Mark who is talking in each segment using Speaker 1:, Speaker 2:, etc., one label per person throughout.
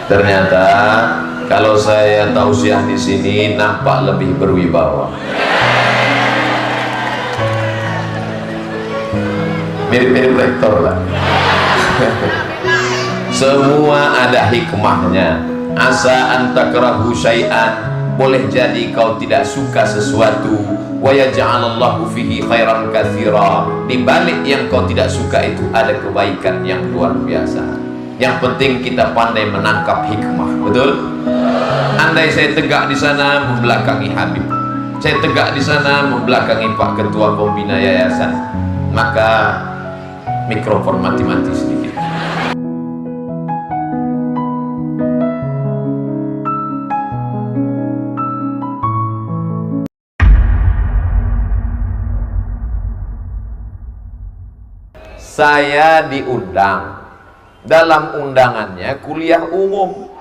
Speaker 1: Ternyata kalau saya tausiah di sini nampak lebih berwibawa. Mirip-mirip rektor lah. Semua ada hikmahnya. Asa antakrahu syai'an, boleh jadi kau tidak suka sesuatu, wa yaj'alallahu fihi khairan katsira, di balik yang kau tidak suka itu ada kebaikan yang luar biasa. Yang penting kita pandai menangkap hikmah, betul? Andai saya tegak di sana membelakangi Habib, saya tegak di sana membelakangi Pak Ketua Pembina Yayasan, maka mikrofon mati-mati sedikit. Saya diundang, dalam undangannya kuliah umum.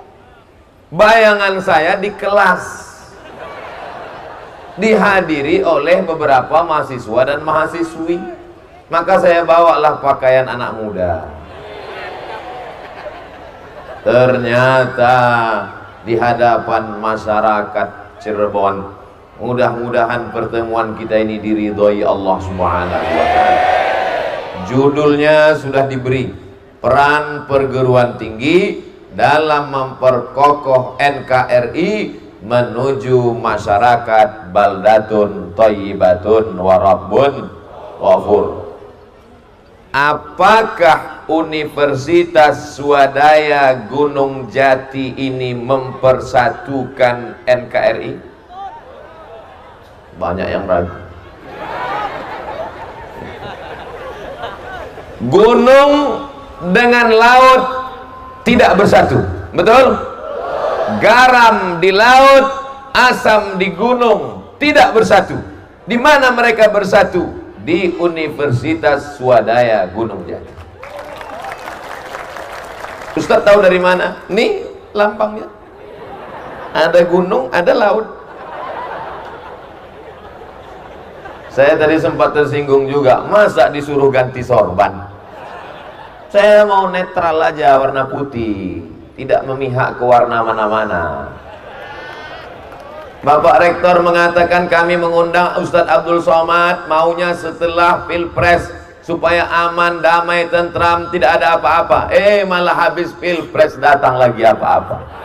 Speaker 1: Bayangan saya di kelas, dihadiri oleh beberapa mahasiswa dan mahasiswi. Maka saya bawalah pakaian anak muda. Ternyata di hadapan masyarakat Cirebon, mudah-mudahan pertemuan kita ini diridhoi Allah Subhanahu wa ta'ala. Judulnya sudah diberi, peran perguruan tinggi dalam memperkokoh NKRI menuju masyarakat baldatun thayyibatun wa rabbun ghafur. Apakah Universitas Swadaya Gunung Jati ini mempersatukan NKRI? Banyak yang ragu. Gunung dengan laut tidak bersatu, betul? Garam di laut, asam di gunung tidak bersatu. Di mana mereka bersatu? Di Universitas Swadaya Gunung Jati. Ustaz tahu dari mana? Nih lambangnya. Ada gunung, ada laut. Saya tadi sempat tersinggung juga, masa disuruh ganti sorban? Saya mau netral aja, warna putih, tidak memihak ke warna mana-mana. Bapak Rektor mengatakan kami mengundang Ustadz Abdul Somad, maunya setelah Pilpres supaya aman, damai, tentram, tidak ada apa-apa. Malah habis Pilpres datang lagi apa-apa.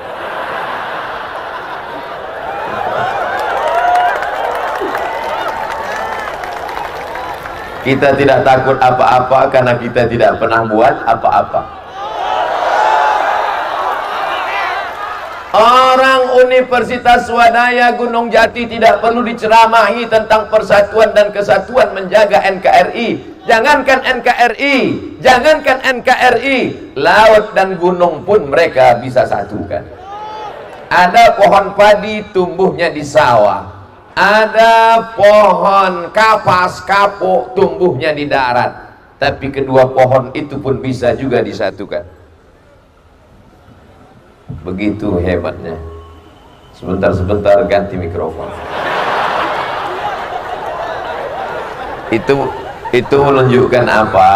Speaker 1: Kita tidak takut apa-apa karena kita tidak pernah buat apa-apa. Orang Universitas Swadaya Gunung Jati tidak perlu diceramahi tentang persatuan dan kesatuan menjaga NKRI. Jangankan NKRI, laut dan gunung pun mereka bisa satukan. Ada pohon padi tumbuhnya di sawah, ada pohon kapas kapuk tumbuhnya di darat, tapi kedua pohon itu pun bisa juga disatukan. Begitu hebatnya. Sebentar ganti mikrofon. Itu menunjukkan apa?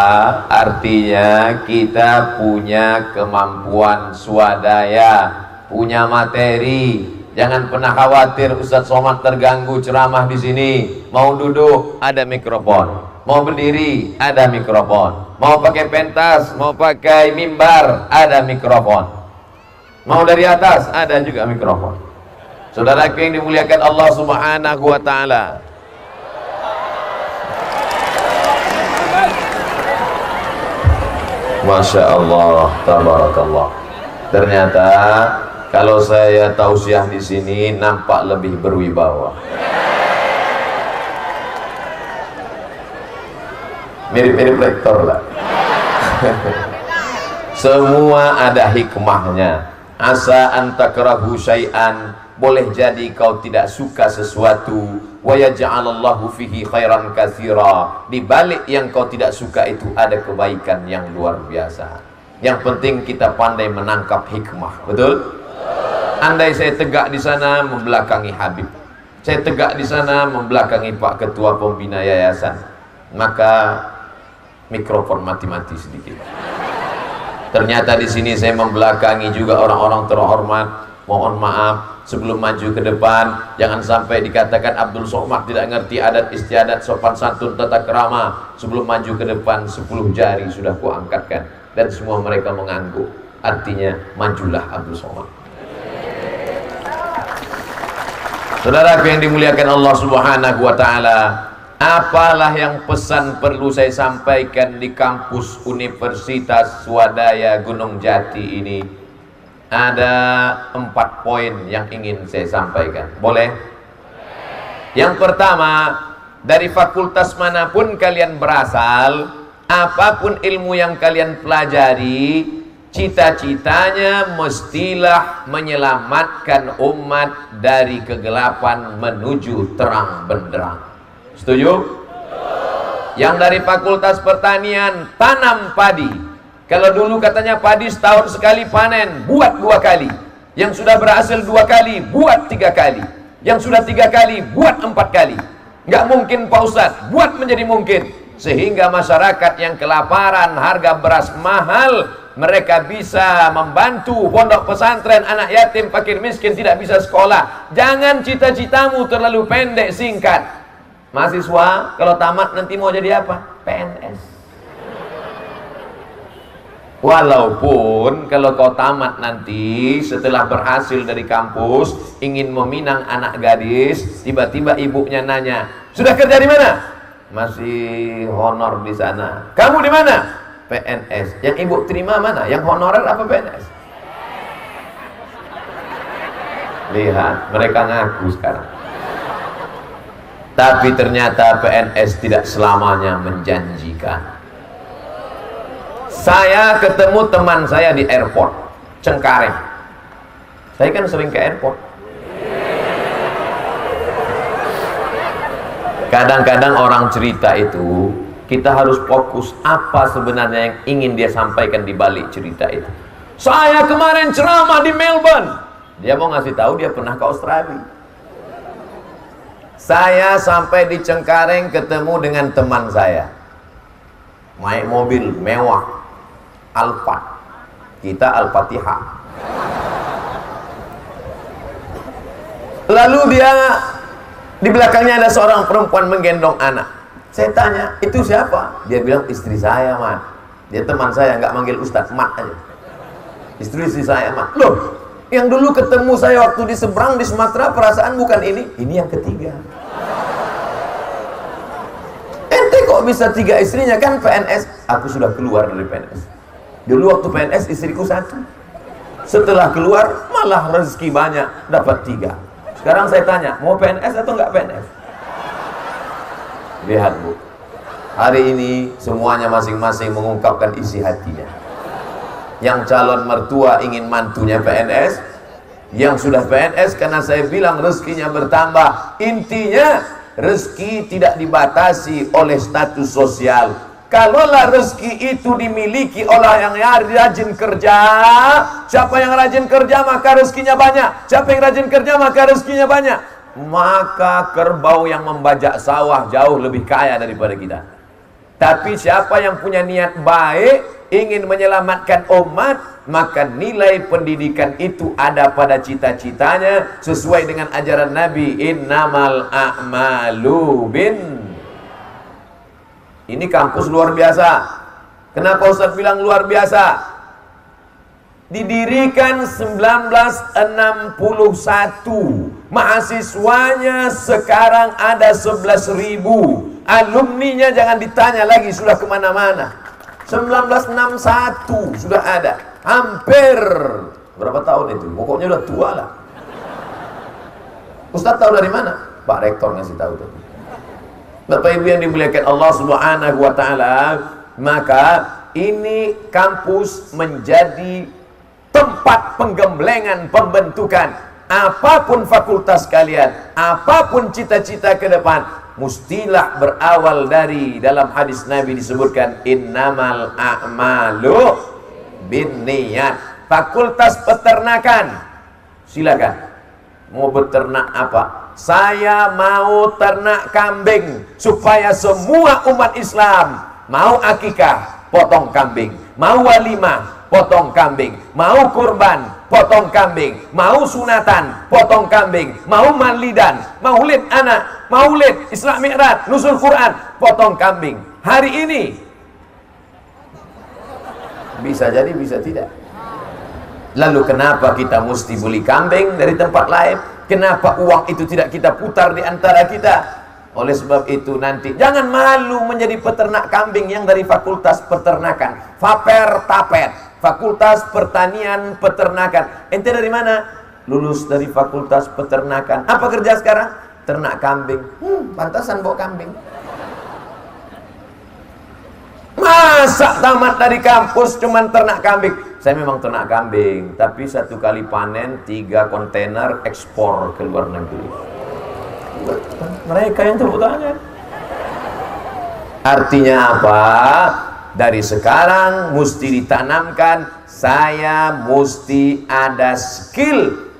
Speaker 1: Artinya kita punya kemampuan swadaya, punya materi. Jangan pernah khawatir Ustadz Somad terganggu ceramah di sini. Mau duduk, ada mikrofon. Mau berdiri, ada mikrofon. Mau pakai pentas, mau pakai mimbar, ada mikrofon. Mau dari atas, ada juga mikrofon. Saudaraku yang dimuliakan Allah Subhanahu wa ta'ala, Masya Allah, tabarakallah. Ternyata kalau saya tausiah di sini nampak lebih berwibawa. Mirip-mirip rektor lah. Semua ada hikmahnya. Asa antakrahu syai'an, boleh jadi kau tidak suka sesuatu, wa yaj'alallahu fihi khairan katsira, di balik yang kau tidak suka itu ada kebaikan yang luar biasa. Yang penting kita pandai menangkap hikmah, betul? Andai saya tegak di sana membelakangi Habib, saya tegak di sana membelakangi Pak Ketua Pembina Yayasan, maka mikrofon mati-mati sedikit. Ternyata di sini saya membelakangi juga orang-orang terhormat. Mohon maaf, sebelum maju ke depan, jangan sampai dikatakan Abdul Somad tidak ngerti adat istiadat, sopan santun, tata krama. Sebelum maju ke depan, 10 jari sudah kuangkatkan dan semua mereka mengangguk. Artinya, majulah Abdul Somad. Saudaraku yang dimuliakan Allah Subhanahu wa Ta'ala, apalah yang pesan perlu saya sampaikan di kampus Universitas Swadaya Gunung Jati ini? Ada 4 poin yang ingin saya sampaikan. Boleh? Yang pertama, dari fakultas manapun kalian berasal, apapun ilmu yang kalian pelajari, cita-citanya mestilah menyelamatkan umat dari kegelapan menuju terang benderang. Setuju? Yang dari fakultas pertanian, tanam padi. Kalau dulu katanya padi setahun sekali panen, buat 2 kali. Yang sudah berhasil 2 kali, buat 3 kali. Yang sudah 3 kali, buat 4 kali. Nggak mungkin Pak Ustadz, buat menjadi mungkin. Sehingga masyarakat yang kelaparan, harga beras mahal, mereka bisa membantu pondok pesantren, anak yatim, fakir miskin tidak bisa sekolah. Jangan cita-citamu terlalu pendek, singkat. Mahasiswa, kalau tamat nanti mau jadi apa? PNS. Walaupun kalau kau tamat nanti setelah berhasil dari kampus, ingin meminang anak gadis, tiba-tiba ibunya nanya, sudah kerja di mana? Masih honor di sana. Kamu di mana? PNS. Yang ibu terima mana? Yang honorer apa PNS? Lihat, mereka ngaku sekarang. Tapi ternyata PNS tidak selamanya menjanjikan. Saya ketemu teman saya di airport Cengkareng. Saya kan sering ke airport. Kadang-kadang orang cerita itu, kita harus fokus apa sebenarnya yang ingin dia sampaikan di balik cerita itu. Saya kemarin ceramah di Melbourne. Dia mau ngasih tahu dia pernah ke Australia. Saya sampai di Cengkareng ketemu dengan teman saya. Naik mobil mewah. Alfa, kita Al-Fatihah. Lalu dia di belakangnya ada seorang perempuan menggendong anak. Saya tanya, itu siapa? Dia bilang istri saya, Mat. Dia teman saya, nggak manggil Ustadz, Mat aja. Istri saya, Mat. Loh, yang dulu ketemu saya waktu di seberang di Sumatera, perasaan bukan ini. Ini yang ketiga. Ente kok bisa 3 istrinya? Kan PNS. Aku sudah keluar dari PNS. Dulu waktu PNS istriku 1. Setelah keluar malah rezeki banyak, dapat 3. Sekarang saya tanya, mau PNS atau enggak PNS? Lihat Bu, hari ini semuanya masing-masing mengungkapkan isi hatinya. Yang calon mertua ingin mantunya PNS, yang sudah PNS karena saya bilang rezekinya bertambah. Intinya rezeki tidak dibatasi oleh status sosial. Kalaulah rezeki itu dimiliki oleh yang rajin kerja, siapa yang rajin kerja maka rezekinya banyak. Siapa yang rajin kerja maka rezekinya banyak. Maka kerbau yang membajak sawah jauh lebih kaya daripada kita. Tapi siapa yang punya niat baik, ingin menyelamatkan umat, maka nilai pendidikan itu ada pada cita-citanya sesuai dengan ajaran Nabi, innamal a'malu bin. Ini kampus luar biasa. Kenapa Ustaz bilang luar biasa? Didirikan 1961. Mahasiswanya sekarang ada 11.000. Alumninya jangan ditanya lagi sudah kemana-mana. 1961 sudah ada. Hampir berapa tahun itu? Pokoknya udah tua lah. Ustaz tahu dari mana? Pak Rektor ngasih tahu tadi. Bapak Ibu yang dimuliakan Allah Subhanahu wa Ta'ala, maka ini kampus menjadi tempat penggemblengan pembentukan. Apapun fakultas kalian, apapun cita-cita ke depan, mustilah berawal dari dalam hadis Nabi disebutkan innamal a'malu binniyat. Fakultas peternakan, silakan. Mau beternak apa? Saya mau ternak kambing supaya semua umat Islam mau akikah, potong kambing, mau walimah, potong kambing. Mau kurban, potong kambing. Mau sunatan, potong kambing. Mau maulidan, maulid anak, maulid Isra Mi'raj, nuzul Quran, potong kambing. Hari ini bisa jadi, bisa tidak. Lalu kenapa kita mesti beli kambing dari tempat lain? Kenapa uang itu tidak kita putar di antara kita? Oleh sebab itu nanti jangan malu menjadi peternak kambing yang dari fakultas peternakan, Faper Tapet, fakultas pertanian peternakan. Ente dari mana? Lulus dari fakultas peternakan. Apa kerja sekarang? Ternak kambing. Pantasan bawa kambing. Masa tamat dari kampus cuman ternak kambing? Saya memang ternak kambing, tapi satu kali panen 3 kontainer ekspor ke luar negeri. Mereka yang tepuk tangan. Artinya apa? Dari sekarang mesti ditanamkan, saya mesti ada skill.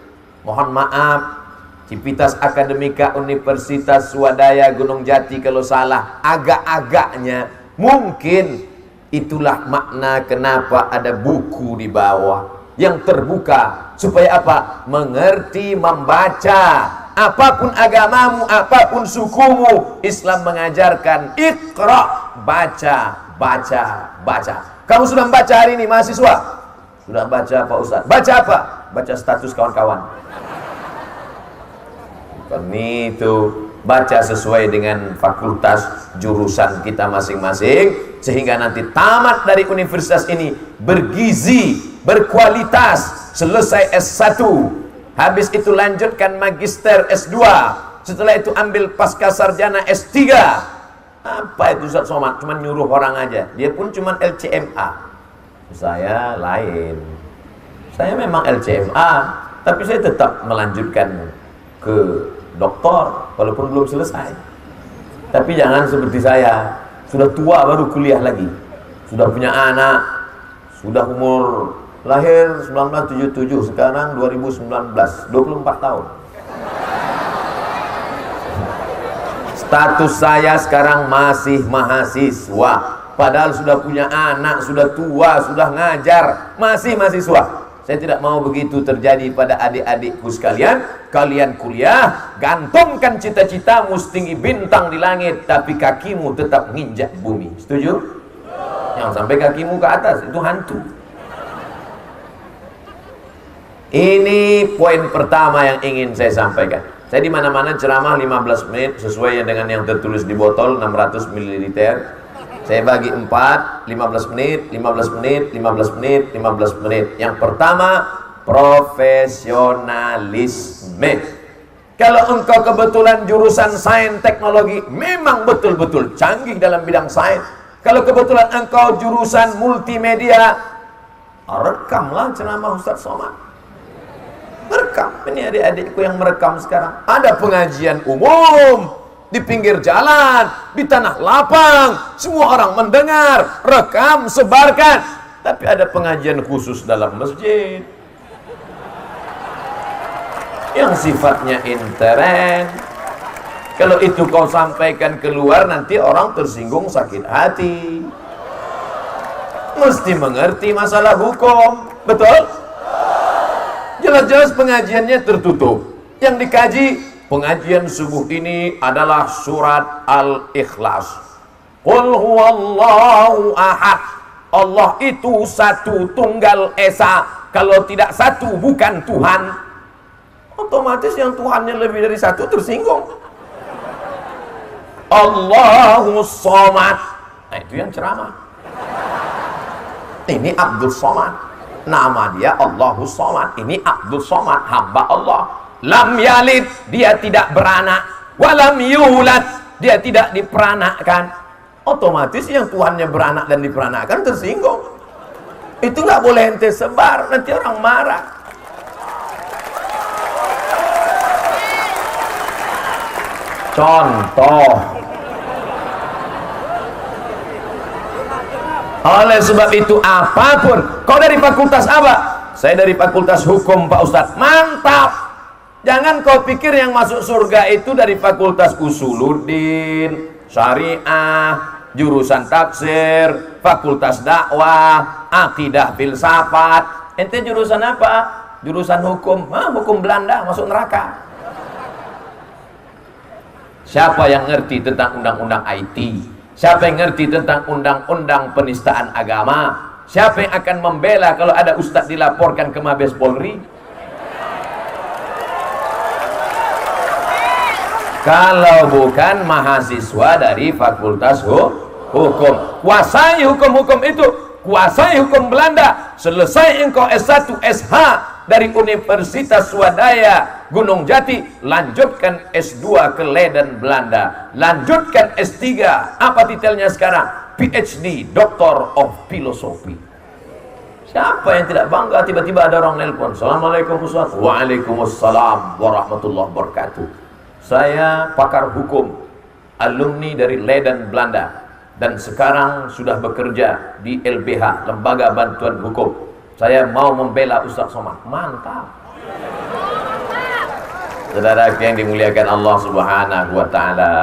Speaker 1: Mohon maaf, Civitas Akademika Universitas Swadaya Gunung Jati kalau salah, agak-agaknya mungkin itulah makna kenapa ada buku di bawah yang terbuka, supaya apa? Mengerti membaca. Apapun agamamu, apapun sukumu, Islam mengajarkan Iqra, baca, baca, baca. Kamu sudah membaca hari ini mahasiswa? Sudah baca Pak Ustaz. Baca apa? Baca status kawan-kawan. Bukan itu. Baca sesuai dengan fakultas jurusan kita masing-masing, sehingga nanti tamat dari universitas ini bergizi, berkualitas, selesai S1. Habis itu lanjutkan magister S2. Setelah itu ambil pasca sarjana S3. Apa itu Ustaz Somad? Cuma nyuruh orang aja. Dia pun cuma LCMA. Saya lain. Saya memang LCMA, tapi saya tetap melanjutkan ke doktor walaupun belum selesai. Tapi jangan seperti saya, sudah tua baru kuliah lagi. Sudah punya anak, sudah umur lahir 1977, sekarang 2019, 24 tahun. Status saya sekarang masih mahasiswa, padahal sudah punya anak, sudah tua, sudah ngajar, masih mahasiswa. Saya tidak mau begitu terjadi pada adik-adikku sekalian. Kalian kuliah, gantungkan cita-citamu setinggi bintang di langit, tapi kakimu tetap nginjak bumi. Setuju? Yang sampai kakimu ke atas, itu hantu. Ini poin pertama yang ingin saya sampaikan. Saya di mana-mana ceramah 15 menit sesuai dengan yang tertulis di botol 600 ml. Saya bagi 4, 15 menit, 15 menit, 15 menit, 15 menit. Yang pertama, profesionalisme. Kalau engkau kebetulan jurusan sains teknologi, memang betul-betul canggih dalam bidang sains. Kalau kebetulan engkau jurusan multimedia, rekamlah ceramah Ustaz Somad. Merekam. Ini adik-adikku yang merekam sekarang. Ada pengajian umum di pinggir jalan, di tanah lapang, semua orang mendengar, rekam, sebarkan. Tapi ada pengajian khusus dalam masjid yang sifatnya intern. Kalau itu kau sampaikan keluar, nanti orang tersinggung, sakit hati. Mesti mengerti masalah hukum. Betul? Jelas-jelas pengajiannya tertutup. Yang dikaji, pengajian subuh ini adalah surat Al-Ikhlas. Qul huwallahu ahad. Allah itu satu tunggal esa. Kalau tidak satu, bukan Tuhan. Otomatis yang Tuhannya lebih dari satu tersinggung. Allahu Somad. Nah itu yang ceramah. Ini Abdul Somad. Nama dia Allahu Somad. Ini Abdul Somad, hamba Allah. Lam yalid, dia tidak beranak. Walam yulad, dia tidak diperanakkan. Otomatis yang Tuhannya beranak dan diperanakkan tersinggung. Itu nggak boleh ente sebar, nanti orang marah. Contoh. Oleh sebab itu apapun, kau dari fakultas apa? Saya dari fakultas hukum Pak Ustadz. Mantap. Jangan kau pikir yang masuk surga itu dari fakultas usuluddin, syariah, jurusan tafsir, fakultas dakwah, akidah, filsafat. Ente jurusan apa? Jurusan hukum. Hukum Belanda, masuk neraka. Siapa yang ngerti tentang undang-undang IT? Siapa yang ngerti tentang undang-undang penistaan agama? Siapa yang akan membela kalau ada ustadz dilaporkan ke Mabes Polri? Kalau bukan mahasiswa dari fakultas hukum. Kuasai hukum-hukum itu, kuasai hukum Belanda. Selesai engkau S1, SH dari Universitas Swadaya Gunung Jati, lanjutkan S2 ke Leiden Belanda, lanjutkan S3. Apa titelnya sekarang? PhD, Doctor of Philosophy. Siapa yang tidak bangga tiba-tiba ada orang nelpon, Assalamualaikum Ustaz. Waalaikumsalam warahmatullahi wabarakatuh. Saya pakar hukum, alumni dari Leiden Belanda, dan sekarang sudah bekerja di LBH, Lembaga Bantuan Hukum. Saya mau membela Ustaz Somad. Mantap. Saudara yang dimuliakan Allah Subhanahu wa taala,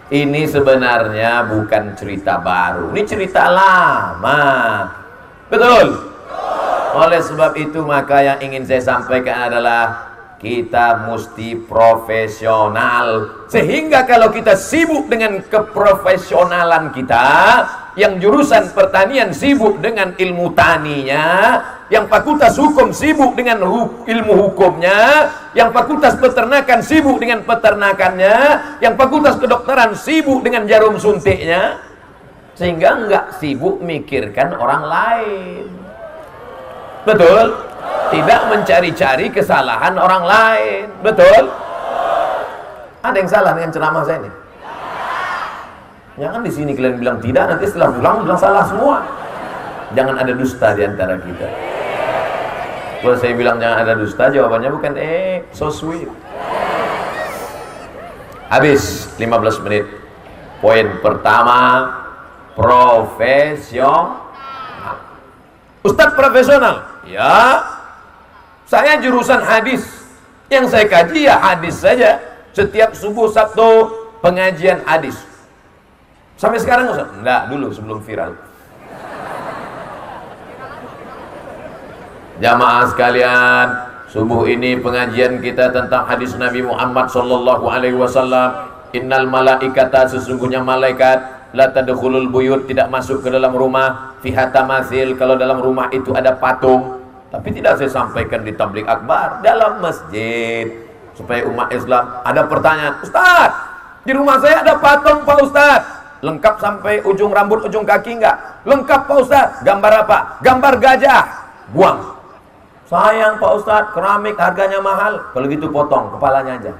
Speaker 1: ini sebenarnya bukan cerita baru, ini cerita lama. Betul? Oleh sebab itu maka yang ingin saya sampaikan adalah kita mesti profesional, sehingga kalau kita sibuk dengan keprofesionalan kita, yang jurusan pertanian sibuk dengan ilmu taninya, yang fakultas hukum sibuk dengan ilmu hukumnya, yang fakultas peternakan sibuk dengan peternakannya, yang fakultas kedokteran sibuk dengan jarum suntiknya, sehingga enggak sibuk mikirkan orang lain. Betul? Tidak mencari-cari kesalahan orang lain. Betul? Ada yang salah dengan ceramah saya ini? Jangan di sini kalian bilang tidak, nanti setelah pulang bilang salah semua. Jangan ada dusta di antara kita. Kalau saya bilang jangan ada dusta, jawabannya bukan so sweet. Habis 15 menit. Poin pertama, profesional. Ustadz profesional. Ya, saya jurusan hadis. Yang saya kaji ya hadis saja. Setiap subuh Sabtu pengajian hadis. Sampai sekarang Ustaz? Enggak, dulu sebelum viral. Jamaah sekalian, subuh ini pengajian kita tentang hadis Nabi Muhammad sallallahu alaihi wasallam. Innal malaikata, sesungguhnya malaikat, la tadkhulul buyut, tidak masuk ke dalam rumah, fiha tamathil, kalau dalam rumah itu ada patung. Tapi tidak saya sampaikan di tabligh akbar, dalam masjid, supaya umat Islam ada pertanyaan, Ustaz, di rumah saya ada patung Pak Ustaz, lengkap sampai ujung rambut, ujung kaki enggak? Lengkap Pak Ustaz. Gambar apa? Gambar gajah. Buang. Sayang Pak Ustaz, keramik harganya mahal. Kalau gitu potong kepalanya aja.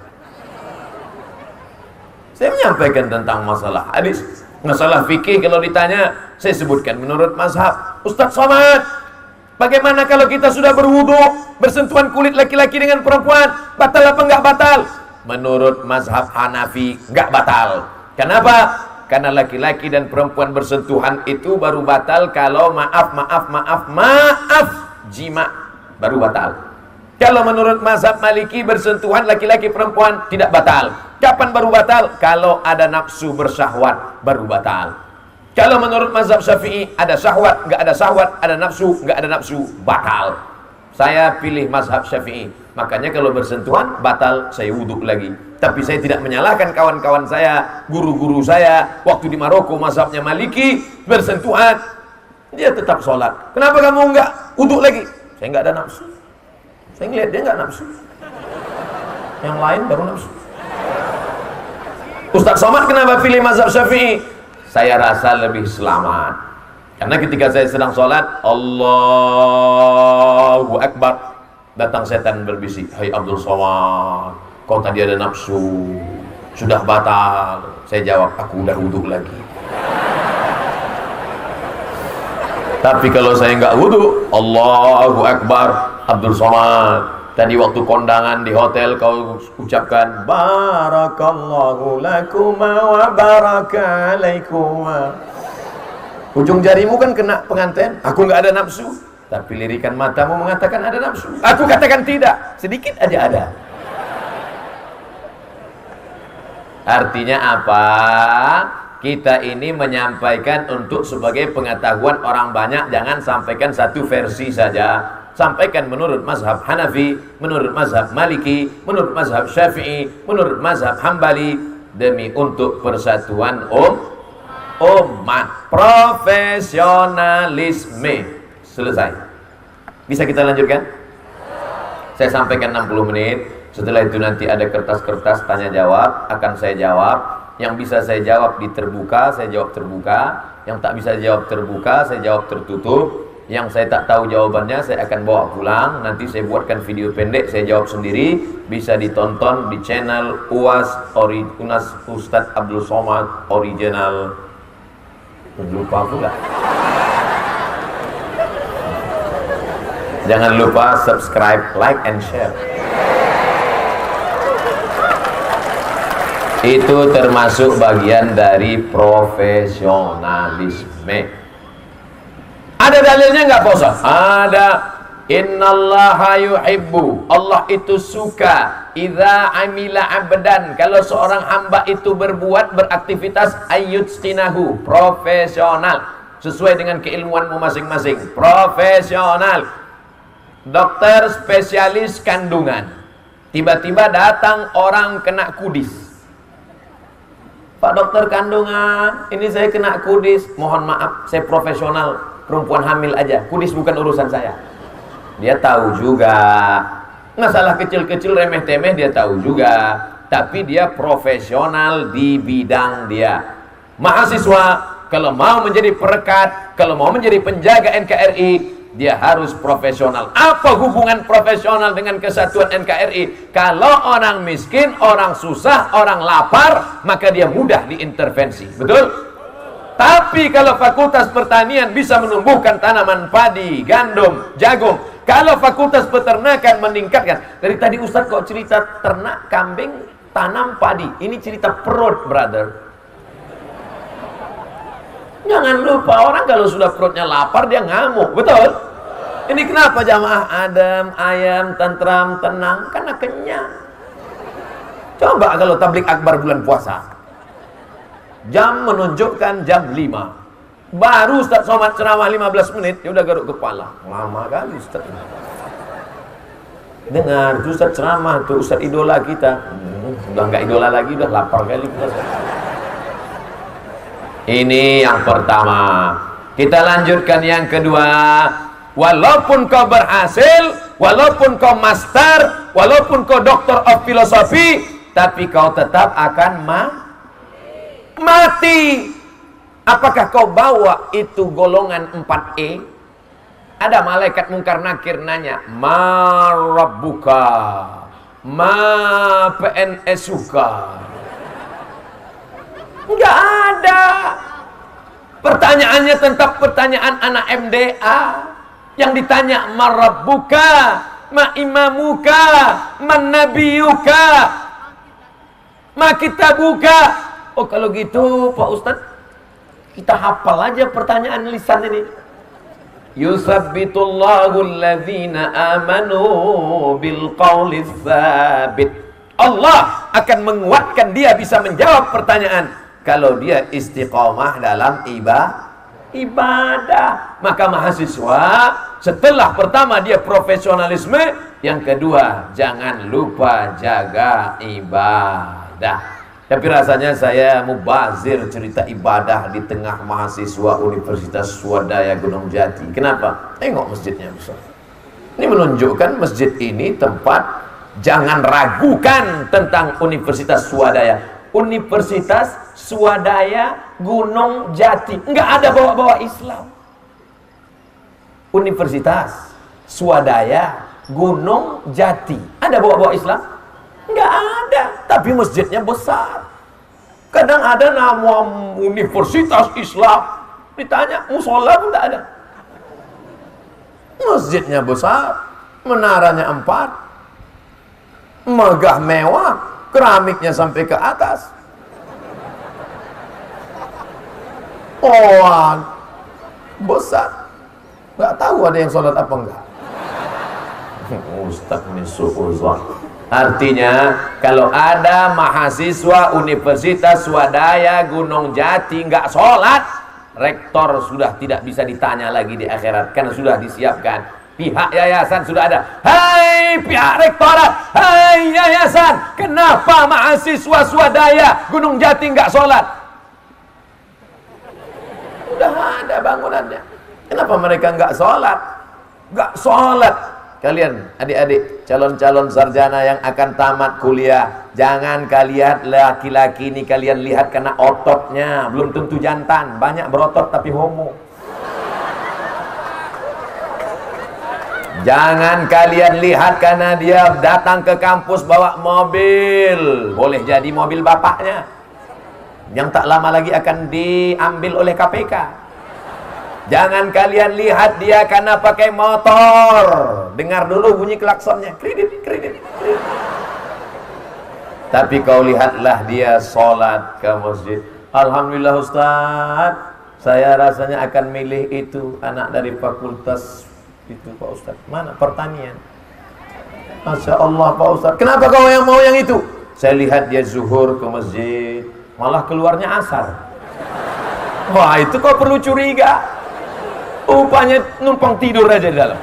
Speaker 1: Saya menyampaikan tentang masalah hadis, masalah fikih. Kalau ditanya, saya sebutkan menurut mazhab. Ustaz Somad, bagaimana kalau kita sudah berwudu, bersentuhan kulit laki-laki dengan perempuan, batal apa enggak batal? Menurut mazhab Hanafi, enggak batal. Kenapa? Karena laki-laki dan perempuan bersentuhan itu baru batal kalau maaf jima, baru batal. Kalau menurut mazhab Maliki, bersentuhan laki-laki perempuan tidak batal. Kapan baru batal? Kalau ada nafsu bersyahwat, baru batal. Kalau menurut mazhab Syafi'i, ada syahwat, enggak ada syahwat, ada nafsu, enggak ada nafsu, batal. Saya pilih mazhab Syafi'i. Makanya kalau bersentuhan, batal, saya wudhu lagi. Tapi saya tidak menyalahkan kawan-kawan saya, guru-guru saya, waktu di Maroko mazhabnya Maliki, bersentuhan, dia tetap sholat. Kenapa kamu enggak wudhu lagi? Saya enggak ada nafsu. Saya ngeliat dia enggak nafsu. Yang lain baru nafsu. Ustaz Somad kenapa pilih mazhab Syafi'i? Saya rasa lebih selamat. Karena ketika saya sedang sholat, Allahu Akbar, datang setan berbisik, hai Abdul Somad, kau tadi ada nafsu, sudah batal. Saya jawab, aku udah wudhu lagi. Tapi kalau saya nggak wudhu, Allahu Akbar, Abdul Somad, tadi waktu kondangan di hotel kau ucapkan barakallahu lakuma wa baraka alaikuma. Ujung jarimu kan kena pengantin. Aku nggak ada nafsu, tapi lirikan matamu mengatakan ada nafsu. Aku katakan tidak, sedikit aja ada. Artinya apa? kita ini menyampaikan untuk sebagai pengetahuan orang banyak, jangan sampaikan satu versi saja. Sampaikan menurut mazhab Hanafi, menurut mazhab Maliki, menurut mazhab Syafi'i, menurut mazhab Hambali, demi untuk persatuan umat. Profesionalisme. Selesai. Bisa kita lanjutkan? Saya sampaikan 60 menit. Setelah itu nanti ada kertas-kertas tanya jawab, akan saya jawab. Yang bisa saya jawab di terbuka, saya jawab terbuka. Yang tak bisa jawab terbuka, saya jawab tertutup. Yang saya tak tahu jawabannya, saya akan bawa pulang. Nanti saya buatkan video pendek, saya jawab sendiri. Bisa ditonton di channel UAS Ustadz Abdul Somad Original. Lupa pula. Jangan lupa subscribe, like, and share. Itu termasuk bagian dari profesionalisme. Ada dalilnya nggak Pak Ustaz? Ada. Innallaha yuhibbu, Allah itu suka idza amila abdan, kalau seorang hamba itu berbuat, beraktivitas, ayyutqinahu, profesional, sesuai dengan keilmuanmu masing-masing, profesional. Dokter spesialis kandungan, tiba-tiba datang orang kena kudis. Pak dokter kandungan, ini saya kena kudis, mohon maaf, saya profesional, perempuan hamil aja, kudis bukan urusan saya. Dia tahu juga masalah kecil-kecil remeh-temeh, dia tahu juga, tapi dia profesional di bidang dia. Mahasiswa kalau mau menjadi perekat, kalau mau menjadi penjaga NKRI, dia harus profesional. Apa hubungan profesional dengan kesatuan NKRI? Kalau orang miskin, orang susah, orang lapar, maka dia mudah diintervensi. Betul? Tapi kalau fakultas pertanian bisa menumbuhkan tanaman padi, gandum, jagung. Kalau fakultas peternakan meningkatkan. Dari tadi Ustadz kok cerita ternak, kambing, tanam padi. Ini cerita perut, brother. Jangan lupa, orang kalau sudah perutnya lapar, dia ngamuk. Betul? Ini kenapa jamaah adem, ayam, tentram, tenang? Karena kenyang. Coba kalau tablik akbar bulan puasa. Jam menunjukkan jam 5. Baru Ustaz Somad ceramah 15 menit, dia udah garuk kepala. Lama kali Ustaz. Dengar tuh Ustaz ceramah tuh, Ustaz idola kita. Udah nggak idola lagi, udah lapar kali kita. Ini yang pertama. Kita lanjutkan yang kedua. Walaupun kau berhasil, walaupun kau master, walaupun kau doktor of filosofi, tapi kau tetap akan mati. Apakah kau bawa itu golongan 4E? Ada malaikat mungkar nakir nanya, ma rabbuka, ma PNS-uka. Enggak ada. Pertanyaannya tentang pertanyaan anak MDA. Yang ditanya, ma rabbuka, ma imamuka, man nabiyuka, ma kitabuka. Oh kalau gitu Pak Ustadz, kita hafal aja pertanyaan lisan ini. Yusabbitullahu alladzina amanu bil qawli tsabit. Allah akan menguatkan dia bisa menjawab pertanyaan kalau dia istiqomah dalam ibadah. Maka mahasiswa, setelah pertama dia profesionalisme, yang kedua jangan lupa jaga ibadah. Tapi rasanya saya mubazir cerita ibadah di tengah mahasiswa Universitas Swadaya Gunung Jati. Kenapa? Tengok masjidnya besar. Ini menunjukkan masjid ini tempat, jangan ragukan tentang Universitas Swadaya. Universitas Swadaya Gunung Jati. Enggak ada bawa-bawa Islam. Universitas Swadaya Gunung Jati. Ada bawa-bawa Islam? Enggak ada, tapi masjidnya besar. Kadang ada nama Universitas Islam, ditanya musola pun tak ada. Masjidnya besar, menaranya 4, megah mewah, keramiknya sampai ke atas. Oh, besar. Nggak tahu ada yang sholat apa enggak. Ustaz ini suuzon. Artinya kalau ada mahasiswa Universitas Swadaya Gunung Jati nggak sholat, rektor sudah tidak bisa ditanya lagi di akhirat, karena sudah disiapkan. Pihak yayasan sudah ada. Hai pihak rektorat, hai yayasan, kenapa mahasiswa Swadaya Gunung Jati nggak sholat? Sudah ada bangunannya. Kenapa mereka nggak sholat? Nggak sholat. Kalian adik-adik calon-calon sarjana yang akan tamat kuliah, jangan kalian laki-laki ini kalian lihat karena ototnya, belum tentu jantan, banyak berotot tapi homo. Jangan kalian lihat karena dia datang ke kampus bawa mobil, boleh jadi mobil bapaknya yang tak lama lagi akan diambil oleh KPK. Jangan kalian lihat dia karena pakai motor. Dengar dulu bunyi klaksonnya. Kredit, kredit, kredit. Tapi kau lihatlah dia sholat ke masjid. Alhamdulillah Ustaz, saya rasanya akan milih itu. Anak dari fakultas itu Pak Ustaz. Mana? Pertanian. Masya Allah Pak Ustaz. Kenapa kau yang mau yang itu? Saya lihat dia zuhur ke masjid, malah keluarnya asar. Wah, itu kau perlu curiga. Rupanya numpang tidur aja di dalam.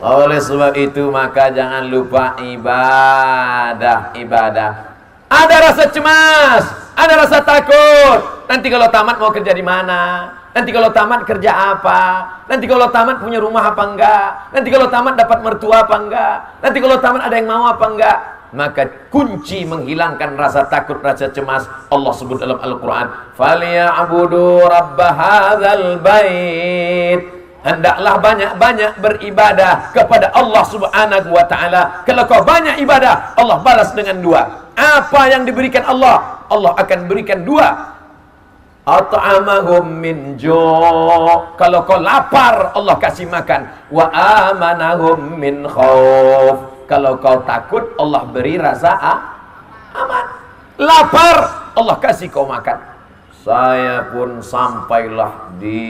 Speaker 1: Oleh sebab itu maka jangan lupa ibadah. Ada rasa cemas, ada rasa takut. Nanti kalau tamat mau kerja di mana? Nanti kalau tamat kerja apa? Nanti kalau tamat punya rumah apa enggak? Nanti kalau tamat dapat mertua apa enggak? Nanti kalau tamat ada yang mau apa enggak? Maka kunci menghilangkan rasa takut, rasa cemas, Allah sebut dalam Al-Quran, "Falyabudu rabb hadzal bait." Hendaklah banyak-banyak beribadah kepada Allah Subhanahu wa ta'ala. Kalau kau banyak ibadah, Allah balas dengan dua. Apa yang diberikan Allah? Allah akan berikan dua. At'amahum min ju'. Kalau kau lapar, Allah kasih makan. Wa amanahum min khauf. Kalau kau takut, Allah beri rasa aman. Lapar, Allah kasih kau makan. Saya pun sampailah di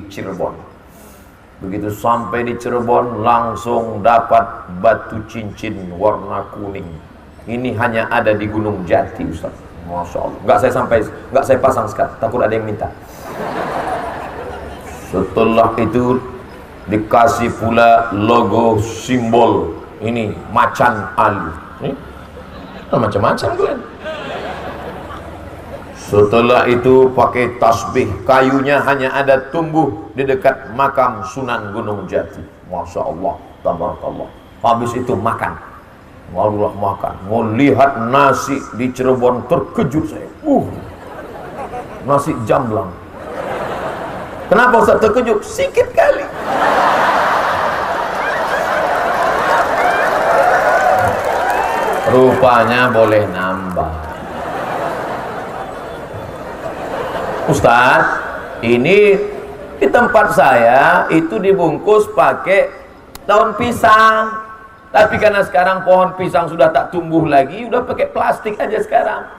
Speaker 1: Cirebon. Begitu sampai di Cirebon, langsung dapat batu cincin warna kuning. Ini hanya ada di Gunung Jati, Ustaz. Masya Allah. Nggak saya pasang sekarang, takut ada yang minta. Setelah itu dikasih pula logo simbol. Ini macan alu. Ini macam-macam kan. Setelah itu pakai tasbih. Kayunya hanya ada tumbuh di dekat makam Sunan Gunung Jati. Masya Allah, tabarakallah. Habis itu makan. Wallah makan. Mau lihat nasi di Cirebon, terkejut saya. Nasi jamblang. Kenapa Ustaz terkejut? Sikit kali. Rupanya boleh nambah. Ustaz, ini di tempat saya itu dibungkus pakai daun pisang. Tapi karena sekarang pohon pisang sudah tak tumbuh lagi, udah pakai plastik aja sekarang.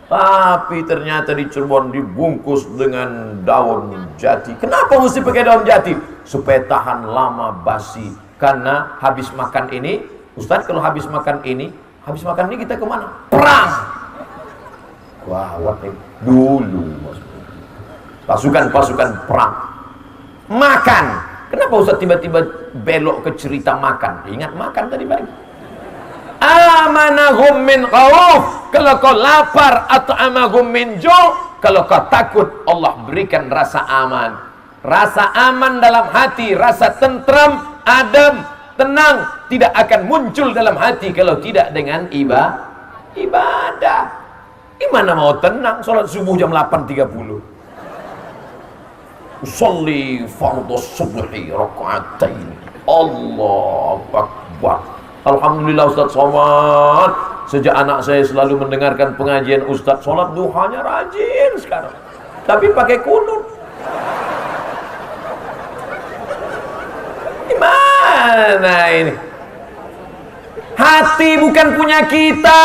Speaker 1: Tapi ternyata di Cirebon dibungkus dengan daun jati. Kenapa mesti pakai daun jati? Supaya tahan lama basi. Karena habis makan ini, Ustaz, kalau habis makan ini kita kemana? Perang. Wah, dulu pasukan perang. Makan. Kenapa Ustaz tiba-tiba belok ke cerita makan? Ingat makan tadi pagi. Amanahum min khauf. Kalau kau lapar, atau amahum min ju'. Kalau kau takut, Allah berikan rasa aman. Rasa aman dalam hati, rasa tentram, adem, tenang, tidak akan muncul dalam hati kalau tidak dengan ibadah. Gimana mau tenang? Sholat subuh jam 8.30. Usolli fardhu subhi raka'atain. Allahu Akbar. Alhamdulillah Ustaz Somad. Sejak anak saya selalu mendengarkan pengajian Ustaz, sholat duhanya rajin sekarang. Tapi pakai kunut. Gimana ini? Hati bukan punya kita,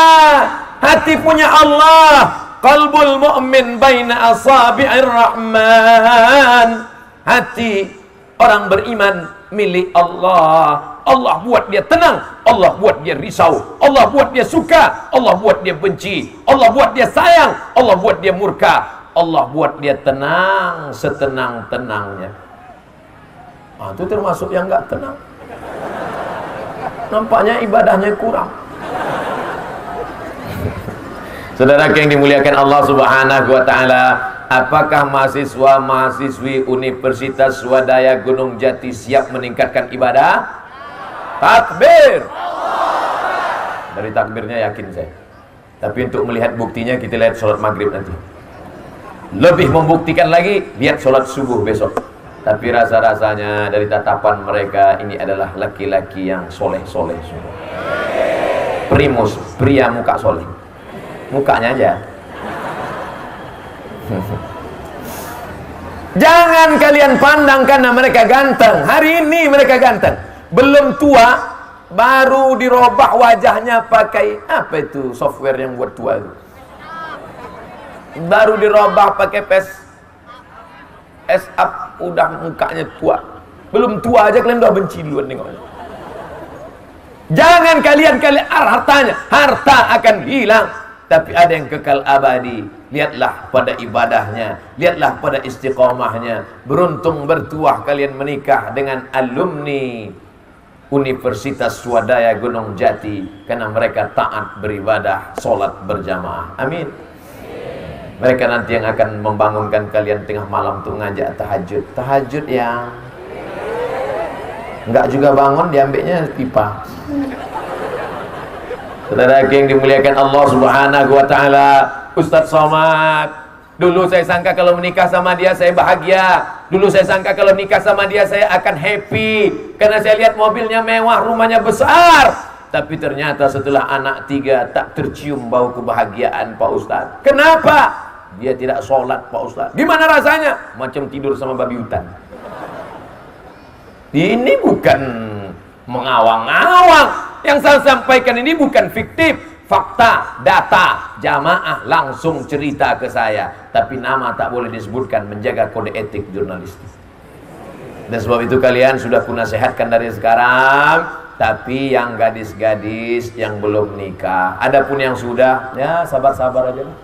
Speaker 1: hati punya Allah. Qalbul mu'min baina asabi'ir rahman. Hati orang beriman milik Allah. Allah buat dia tenang, Allah buat dia risau, Allah buat dia suka, Allah buat dia benci, Allah buat dia sayang, Allah buat dia murka, Allah buat dia tenang setenang-tenangnya. Itu termasuk yang nggak tenang. Nampaknya ibadahnya kurang. Saudara yang dimuliakan Allah Subhanahu wa taala, apakah mahasiswa-mahasiswi Universitas Swadaya Gunung Jati siap meningkatkan ibadah? Takbir. Dari takbirnya yakin saya. Tapi untuk melihat buktinya kita lihat sholat maghrib nanti. Lebih membuktikan lagi, lihat sholat subuh besok. Tapi rasa-rasanya dari tatapan mereka ini adalah laki-laki yang soleh-soleh semua. Primus, pria muka soleh. Mukanya aja. Jangan kalian pandang karena mereka ganteng. Hari ini mereka ganteng. Belum tua, baru dirobah wajahnya pakai apa itu software yang buat tua itu. Baru dirobah pakai up, udah mukanya tua. Belum tua aja kalian udah benci duluan nengoknya. Jangan kalian hartanya, harta akan hilang, tapi ada yang kekal abadi. Lihatlah pada ibadahnya, lihatlah pada istiqomahnya. Beruntung bertuah kalian menikah dengan alumni Universitas Swadaya Gunung Jati, karena mereka taat beribadah, sholat berjamaah. Amin. Mereka nanti yang akan membangunkan kalian tengah malam untuk ngajak tahajud. Tahajud yang enggak juga bangun, diambilnya pipa. Saudara yang dimuliakan Allah Subhanahu wa taala, Ustaz Somad, dulu saya sangka kalau menikah sama dia saya bahagia. Dulu saya sangka kalau nikah sama dia saya akan happy, karena saya lihat mobilnya mewah, rumahnya besar. Tapi ternyata setelah anak 3 tak tercium bau kebahagiaan Pak Ustaz. Kenapa? Dia tidak sholat Pak Ustaz. Gimana rasanya? Macam tidur sama babi hutan. Ini bukan mengawang-awang. Yang saya sampaikan ini bukan fiktif, fakta, data, jamaah langsung cerita ke saya. Tapi nama tak boleh disebutkan, menjaga kode etik jurnalistik. Dan sebab itu kalian sudah kunasehatkan dari sekarang. Tapi yang gadis-gadis yang belum nikah, adapun yang sudah, ya sabar-sabar aja lah.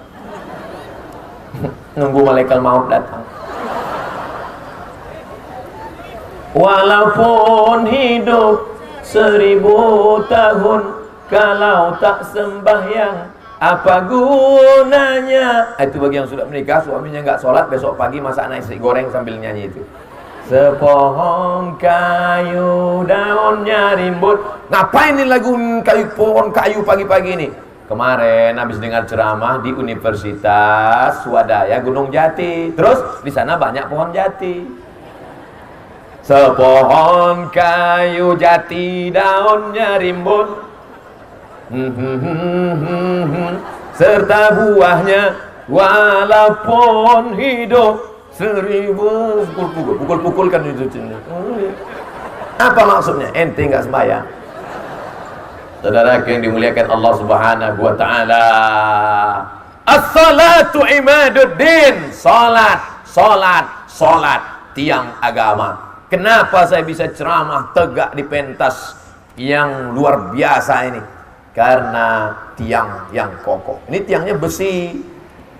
Speaker 1: Nunggu malaikat maut datang. Walaupun hidup 1000 tahun, kalau tak sembahyang apa gunanya? Itu bagi yang sudah menikah, suaminya nggak sholat, besok pagi masak nasi goreng sambil nyanyi itu. Sepohon kayu daunnya rimbun. Ngapain ini lagu kayu, pohon kayu pagi-pagi ini? Kemarin habis dengar ceramah di Universitas Swadaya Gunung Jati. Terus di sana banyak pohon jati. Sepohon kayu jati daunnya rimbun, serta buahnya walaupun hidup 1000. Pukul-pukulkan itu. Apa maksudnya? Ente nggak sembahyang. Saudara yang dimuliakan Allah Subhanahu wa taala, as-salatu imaduddin. Salat tiang agama. Kenapa saya bisa ceramah tegak di pentas yang luar biasa ini? Karena tiang yang kokoh. Ini tiangnya besi,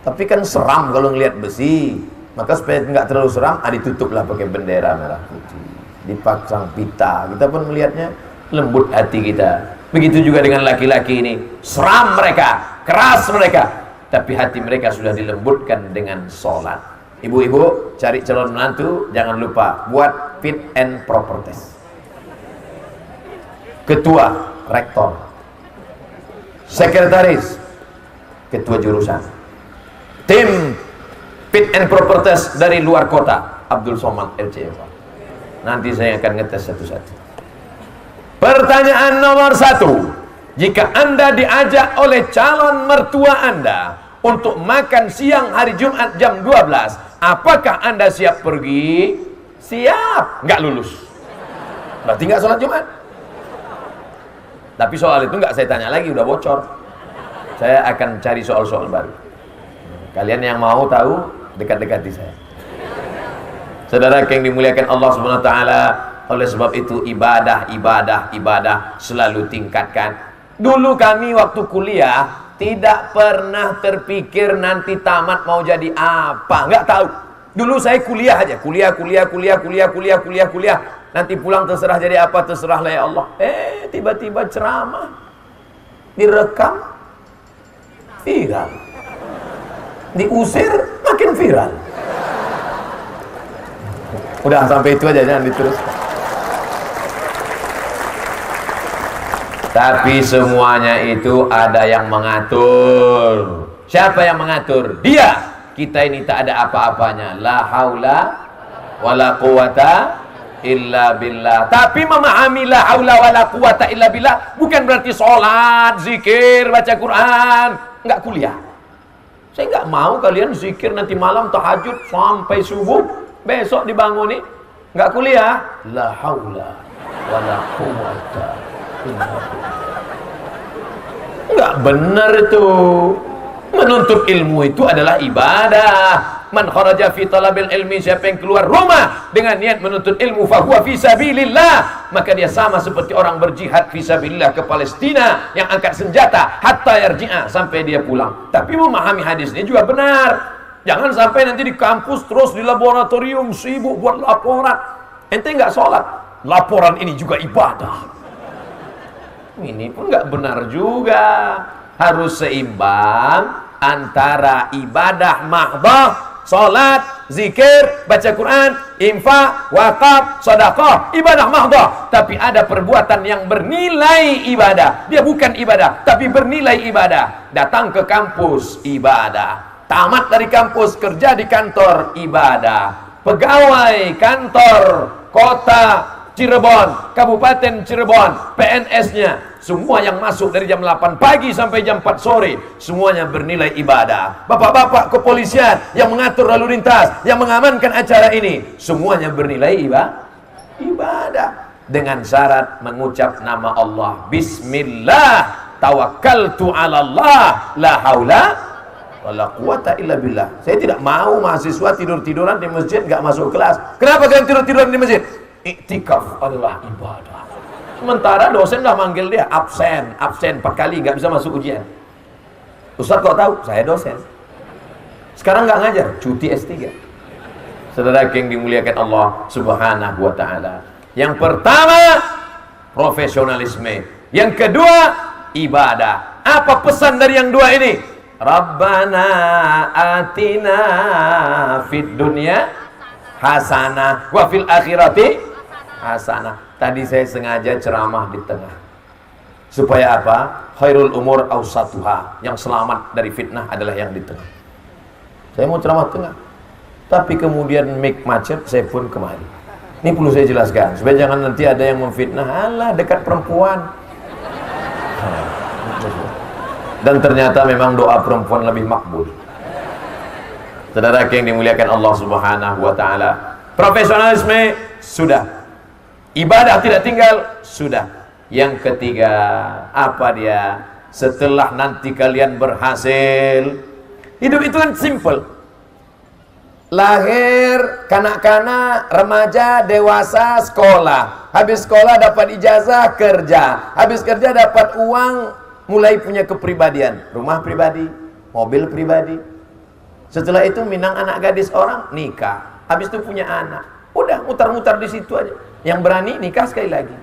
Speaker 1: tapi kan seram kalau ngelihat besi. Maka supaya nggak terlalu seram, ditutuplah pakai bendera merah putih, dipasang pita. Kita pun melihatnya lembut hati kita. Begitu juga dengan laki-laki ini, seram mereka, keras mereka, tapi hati mereka sudah dilembutkan dengan sholat. Ibu-ibu cari calon menantu, jangan lupa buat fit and proper test. Ketua, rektor, sekretaris, ketua jurusan, tim fit and proper test dari luar kota, Abdul Somad LCFA. Nanti saya akan ngetes satu-satu. Pertanyaan nomor 1. Jika Anda diajak oleh calon mertua Anda untuk makan siang hari Jumat jam 12, apakah Anda siap pergi? Siap. Nggak lulus. Berarti nggak sholat Jumat. Tapi soal itu nggak saya tanya lagi, udah bocor. Saya akan cari soal-soal baru. Kalian yang mau tahu, dekat-dekati saya. Saudara yang dimuliakan Allah Subhanahu wa taala, Oleh sebab itu ibadah selalu tingkatkan. Dulu kami waktu kuliah tidak pernah terpikir nanti tamat mau jadi apa, nggak tahu. Dulu saya kuliah aja, kuliah. Nanti pulang terserah jadi apa, terserahlah ya Allah. Tiba-tiba ceramah, direkam, viral. Diusir, makin viral. Udah sampai itu aja, jangan diteruskan. Tapi semuanya itu ada yang mengatur. Siapa yang mengatur? Dia. Kita ini tak ada apa-apanya. La haula wala quwata illa billah. Tapi memahami la haula wala quwata illa billah bukan berarti sholat, zikir, baca Quran, enggak kuliah. Saya enggak mau kalian zikir nanti malam tahajud sampai subuh, besok dibangun nih enggak kuliah. La haula wala quwata illa billah. Enggak benar itu. Menuntut ilmu itu adalah ibadah. Man kharaja fi talabil ilmi, siapa yang keluar rumah dengan niat menuntut ilmu, fahuwa fi sabilillah, maka dia sama seperti orang berjihad fi sabilillah ke Palestina yang angkat senjata hatta yarji'a, sampai dia pulang. Tapi memahami hadis ini juga benar. Jangan sampai nanti di kampus terus di laboratorium sibuk buat laporan. Ente enggak sholat, laporan ini juga ibadah. Ini pun enggak benar juga. Harus seimbang antara ibadah mahdhah, salat, zikir, baca Quran, infak, wakaf, sedekah, ibadah mahdhah. Tapi ada perbuatan yang bernilai ibadah. Dia bukan ibadah, tapi bernilai ibadah. Datang ke kampus, ibadah. Tamat dari kampus, kerja di kantor, ibadah. Pegawai kantor kota Cirebon, Kabupaten Cirebon, PNS-nya, semua yang masuk dari jam 8 pagi sampai jam 4 sore, semuanya bernilai ibadah. Bapak-bapak kepolisian yang mengatur lalu lintas, yang mengamankan acara ini, semuanya bernilai ibadah. Dengan syarat mengucap nama Allah. Bismillah, tawakkaltu ala Allah, la haula wala quwata illa billah. Saya tidak mau mahasiswa tidur-tiduran di masjid, gak masuk kelas. Kenapa kalian tidur-tiduran di masjid? Iktikaf adalah ibadah. Sementara dosen dah manggil dia absen 4 kali, nggak bisa masuk ujian. Ustaz kok tahu? Saya dosen. Sekarang nggak ngajar, cuti S3. Saudara yang dimuliakan Allah Subhanahu wa taala. Yang pertama, profesionalisme. Yang kedua, ibadah. Apa pesan dari yang dua ini? Rabbana atina fid dunya hasanah wa fil akhirati hasanah. Tadi saya sengaja ceramah di tengah. Supaya apa? Khairul umur awsatuha. Yang selamat dari fitnah adalah yang di tengah. Saya mau ceramah tengah. Tapi kemudian mic macet, saya pun kemari. Ini perlu saya jelaskan. Supaya jangan nanti ada yang memfitnah. Alah, dekat perempuan. Dan ternyata memang doa perempuan lebih makbul. Saudara yang dimuliakan Allah Subhanahu wa taala. Profesionalisme sudah. Ibadah tidak tinggal, sudah. Yang ketiga, apa dia? Setelah nanti kalian berhasil, hidup itu kan simple. Lahir, kanak-kanak, remaja, dewasa, sekolah. Habis sekolah dapat ijazah, kerja. Habis kerja dapat uang, mulai punya kepribadian. Rumah pribadi, mobil pribadi. Setelah itu minang anak gadis orang, nikah. Habis itu punya anak. Udah, mutar-mutar di situ aja. Yang berani nikah sekali lagi.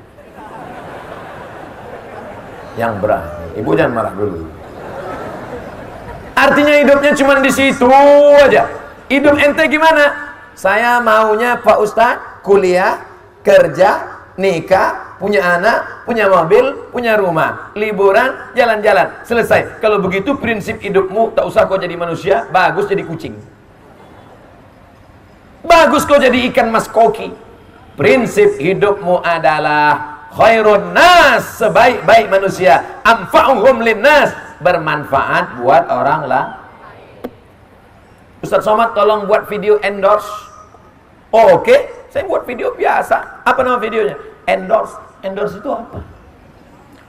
Speaker 1: Yang berani. Ibu jangan marah dulu. Artinya hidupnya cuma di situ aja. Hidup ente gimana? Saya maunya Pak Ustadz kuliah, kerja, nikah, punya anak, punya mobil, punya rumah, liburan, jalan-jalan, selesai. Kalau begitu prinsip hidupmu tak usah kau jadi manusia, bagus jadi kucing. Bagus kau jadi ikan mas koki. Prinsip hidupmu adalah khairun nas, sebaik-baik manusia, anfa'uhum linnas, bermanfaat buat orang lah. Ustaz Somad tolong buat video endorse. Oh, oke, saya buat video biasa. Apa nama videonya? Endorse. Endorse itu apa?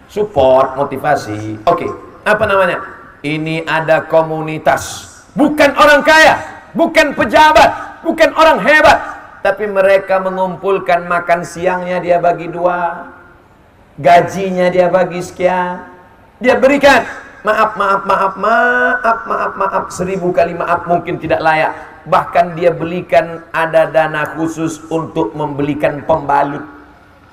Speaker 1: Support, motivasi. Oke, apa namanya? Ini ada komunitas. Bukan orang kaya, bukan pejabat, bukan orang hebat. tapi mereka mengumpulkan makan siangnya dia bagi 2, gajinya dia bagi sekian, dia berikan. Maaf, 1000 kali maaf mungkin tidak layak. Bahkan dia belikan, ada dana khusus untuk membelikan pembalut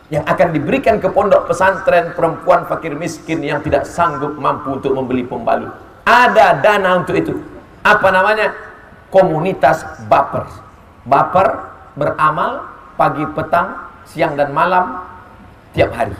Speaker 1: yang akan diberikan ke pondok pesantren perempuan fakir miskin yang tidak sanggup mampu untuk membeli pembalut. Ada dana untuk itu. Apa namanya? Komunitas baper. Baper beramal pagi, petang, siang dan malam tiap hari.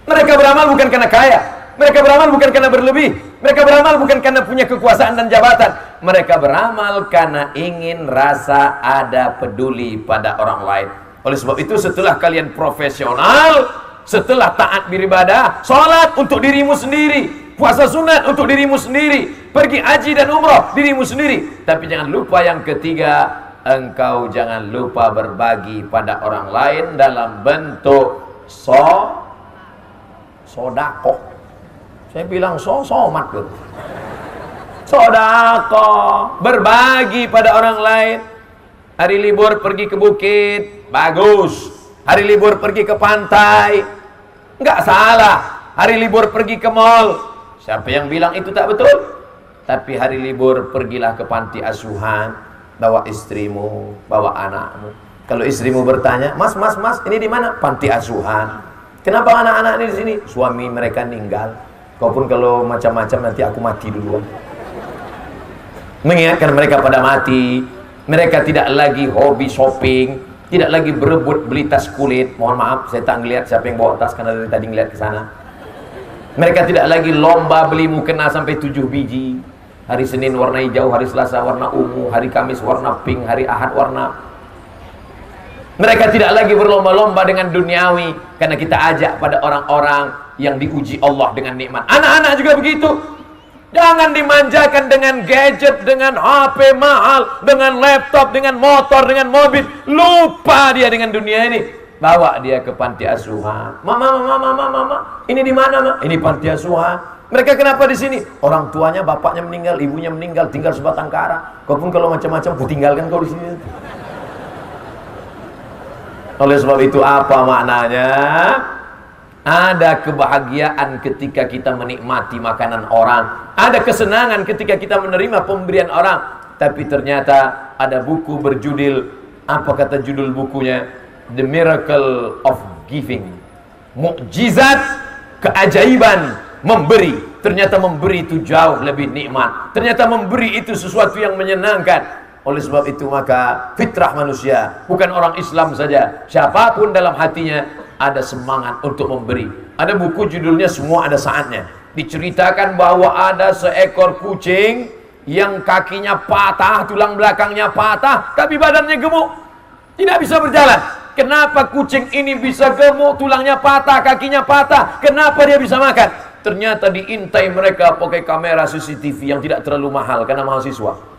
Speaker 1: Mereka beramal bukan karena kaya, mereka beramal bukan karena berlebih, mereka beramal bukan karena punya kekuasaan dan jabatan. Mereka beramal karena ingin rasa ada peduli pada orang lain. Oleh sebab itu, setelah kalian profesional, setelah taat beribadah, sholat untuk dirimu sendiri, puasa sunat untuk dirimu sendiri, pergi haji dan umrah dirimu sendiri. Tapi jangan lupa yang ketiga, engkau jangan lupa berbagi pada orang lain dalam bentuk sodako. Saya bilang somat tuh. Sodako, berbagi pada orang lain. Hari libur pergi ke bukit, bagus. Hari libur pergi ke pantai, nggak salah. Hari libur pergi ke mall, siapa yang bilang itu tak betul? Tapi hari libur pergilah ke panti asuhan, bawa istrimu, bawa anakmu. Kalau istrimu bertanya, mas, ini di mana? Panti asuhan. Kenapa anak-anak ini di sini? Suami mereka meninggal. Kau pun kalau macam-macam nanti aku mati duluan. Mengingatkan mereka pada mati. Mereka tidak lagi hobi shopping, tidak lagi berebut beli tas kulit. Mohon maaf, saya tak ngelihat siapa yang bawa tas karena dari tadi ngelihat ke sana. Mereka tidak lagi lomba beli mukena sampai 7 biji. Hari Senin warna hijau, hari Selasa warna ungu, hari Kamis warna pink, hari Ahad warna. Mereka tidak lagi berlomba-lomba dengan duniawi, karena kita ajak pada orang-orang yang diuji Allah dengan nikmat. Anak-anak juga begitu. Jangan dimanjakan dengan gadget, dengan HP mahal, dengan laptop, dengan motor, dengan mobil. Lupa dia dengan dunia ini. Bawa dia ke panti asuhan. Mama, ini di mana, Ma? Ini panti asuhan. Mereka kenapa di sini? Orang tuanya, bapaknya meninggal, ibunya meninggal, tinggal sebatang kara. Kau pun kalau macam-macam, ku tinggalkan kau di sini. Oleh sebab itu apa maknanya? Ada kebahagiaan ketika kita menikmati makanan orang. Ada kesenangan ketika kita menerima pemberian orang. Tapi ternyata ada buku berjudul, apa kata judul bukunya? The Miracle of Giving. Mukjizat, keajaiban memberi. Ternyata memberi itu jauh lebih nikmat. Ternyata memberi itu sesuatu yang menyenangkan. Oleh sebab itu maka fitrah manusia, bukan orang Islam saja, siapapun dalam hatinya ada semangat untuk memberi. Ada buku judulnya Semua Ada Saatnya. Diceritakan bahwa ada seekor kucing yang kakinya patah, tulang belakangnya patah, tapi badannya gemuk, tidak bisa berjalan. Kenapa kucing ini bisa gemuk, tulangnya patah, kakinya patah? Kenapa dia bisa makan? Ternyata diintai mereka pakai kamera CCTV yang tidak terlalu mahal karena mahasiswa.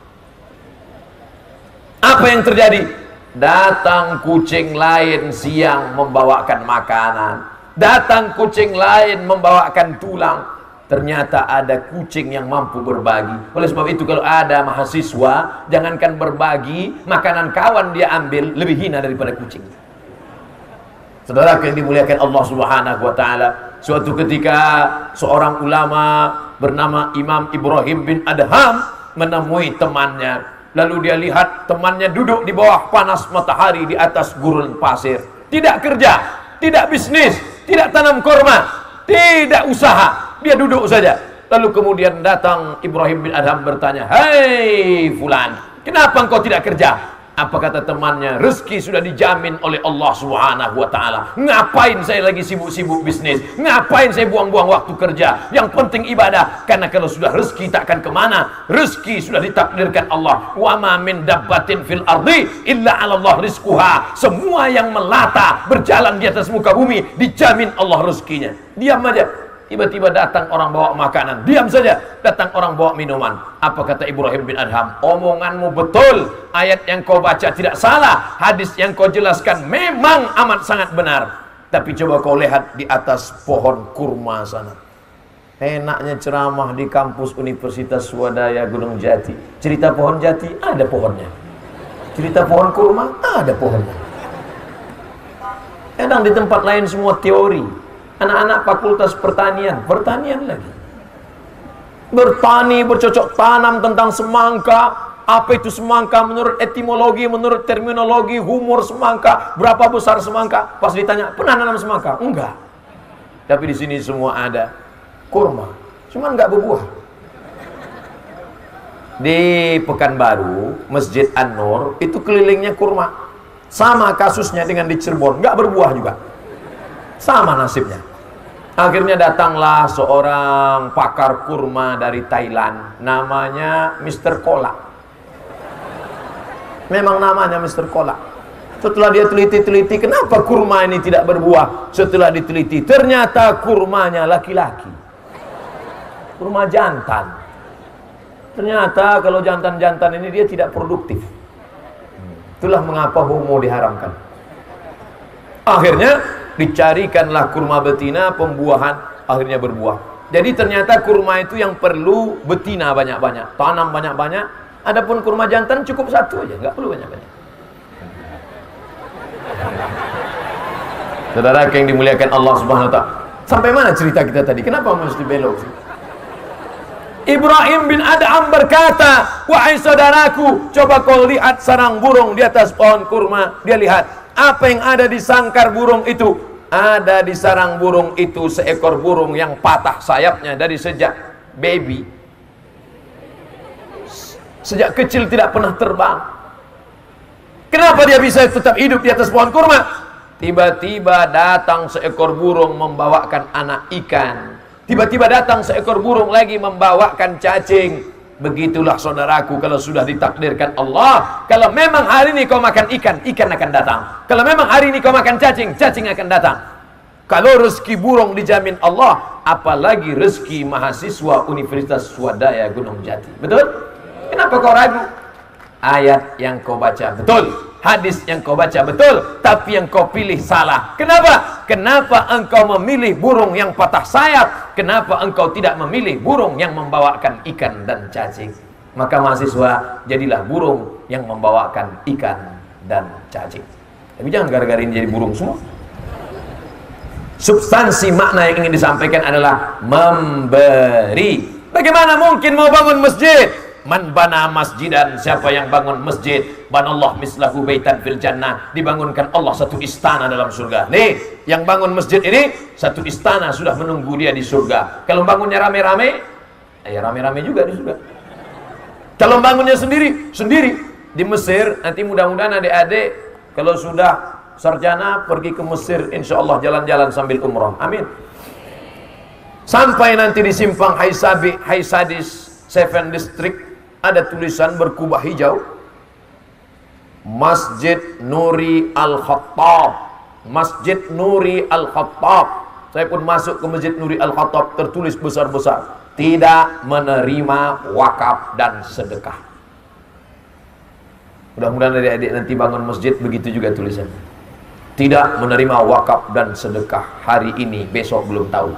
Speaker 1: Apa yang terjadi? Datang kucing lain siang membawakan makanan. Datang kucing lain membawakan tulang. Ternyata ada kucing yang mampu berbagi. Oleh sebab itu kalau ada mahasiswa, jangankan berbagi, makanan kawan dia ambil lebih hina daripada kucing. Saudara yang dimuliakan Allah Subhanahu wa taala, suatu ketika seorang ulama bernama Imam Ibrahim bin Adham menemui temannya. Lalu dia lihat temannya duduk di bawah panas matahari di atas gurun pasir. Tidak kerja, tidak bisnis, tidak tanam kurma, tidak usaha. Dia duduk saja. Lalu kemudian datang Ibrahim bin Adham bertanya, "Hei fulan, kenapa engkau tidak kerja?" Apa kata temannya? Rezeki sudah dijamin oleh Allah Subhanahu wa taala. Ngapain saya lagi sibuk-sibuk bisnis? Ngapain saya buang-buang waktu kerja? Yang penting ibadah. Karena kalau sudah rezeki tak akan kemana. Rezeki sudah ditakdirkan Allah. Wa ma min dabbatin fil ardi illa 'ala Allah rizquha. Semua yang melata berjalan di atas muka bumi dijamin Allah rezekinya. Diam aja. Tiba-tiba datang orang bawa makanan, diam saja. Datang orang bawa minuman. Apa kata Ibrahim bin Adham? Omonganmu betul, ayat yang kau baca tidak salah, hadis yang kau jelaskan memang amat sangat benar. Tapi coba kau lihat di atas pohon kurma sana. Enaknya ceramah di kampus Universitas Swadaya Gunung Jati. Cerita pohon jati, ada pohonnya.
Speaker 2: Cerita pohon kurma, ada pohonnya. Kadang di tempat lain semua teori. Anak-anak fakultas pertanian lagi. Bertani, bercocok tanam tentang semangka. Apa itu semangka menurut etimologi, menurut terminologi, humor semangka, berapa besar semangka? Pas ditanya, pernah nanam semangka? Enggak. Tapi di sini semua ada kurma, cuman enggak berbuah. Di Pekanbaru, Masjid An-Nur itu kelilingnya kurma. Sama kasusnya dengan di Cirebon, enggak berbuah juga. Sama nasibnya. Akhirnya datanglah seorang pakar kurma dari Thailand, namanya Mr. Kolak. Memang namanya Mr. Kolak. Setelah dia teliti-teliti, kenapa kurma ini tidak berbuah? Setelah diteliti, ternyata kurmanya laki-laki. Kurma jantan. Ternyata kalau jantan-jantan ini dia tidak produktif. Itulah mengapa homo diharamkan. Akhirnya dicarikanlah kurma betina, pembuahan, akhirnya berbuah. Jadi ternyata kurma itu yang perlu betina banyak-banyak, tanam banyak-banyak. Adapun kurma jantan cukup satu aja, nggak perlu banyak-banyak. Saudara yang dimuliakan Allah Subhanahu wa ta'ala. Sampai mana cerita kita tadi? Kenapa mesti belok sih? Ibrahim bin Adham berkata, wahai saudaraku, coba kau lihat sarang burung di atas pohon kurma. Dia lihat, apa yang ada di sangkar burung itu? Ada di sarang burung itu seekor burung yang patah sayapnya dari sejak baby. Sejak kecil tidak pernah terbang. Kenapa dia bisa tetap hidup di atas pohon kurma? Tiba-tiba datang seekor burung membawakan anak ikan. Tiba-tiba datang seekor burung lagi membawakan cacing. Begitulah saudaraku, kalau sudah ditakdirkan Allah, kalau memang hari ini kau makan ikan, ikan akan datang. Kalau memang hari ini kau makan cacing, cacing akan datang. Kalau rezeki burung dijamin Allah, apalagi rezeki mahasiswa Universitas Swadaya Gunung Jati. Betul? Kenapa kau ragu? Ayat yang kau baca betul, hadis yang kau baca betul, tapi yang kau pilih salah. Kenapa? Kenapa engkau memilih burung yang patah sayap? Kenapa engkau tidak memilih burung yang membawakan ikan dan cacing? Maka mahasiswa, jadilah burung yang membawakan ikan dan cacing. Tapi jangan gara-gara ini jadi burung semua. Substansi makna yang ingin disampaikan adalah memberi. Bagaimana mungkin mau bangun masjid? Man bana masjidan, siapa yang bangun masjid, banallah mislahu baitan fil jannah, dibangunkan Allah satu istana dalam surga. Nih, yang bangun masjid ini satu istana sudah menunggu dia di surga. Kalau bangunnya rame-rame, ya rame-rame juga di surga. Kalau bangunnya sendiri, sendiri. Di Mesir, nanti mudah-mudahan adik-adik kalau sudah sarjana pergi ke Mesir, insya Allah jalan-jalan sambil umrah. Amin. Sampai nanti di simpang Haisadis 7 District, ada tulisan berkubah hijau, Masjid Nuri Al-Khattab. Masjid Nuri Al-Khattab. Saya pun masuk ke Masjid Nuri Al-Khattab, tertulis besar-besar, tidak menerima wakaf dan sedekah. Mudah-mudahan adik-adik nanti bangun masjid begitu juga tulisan. Tidak menerima wakaf dan sedekah hari ini, besok belum tahu.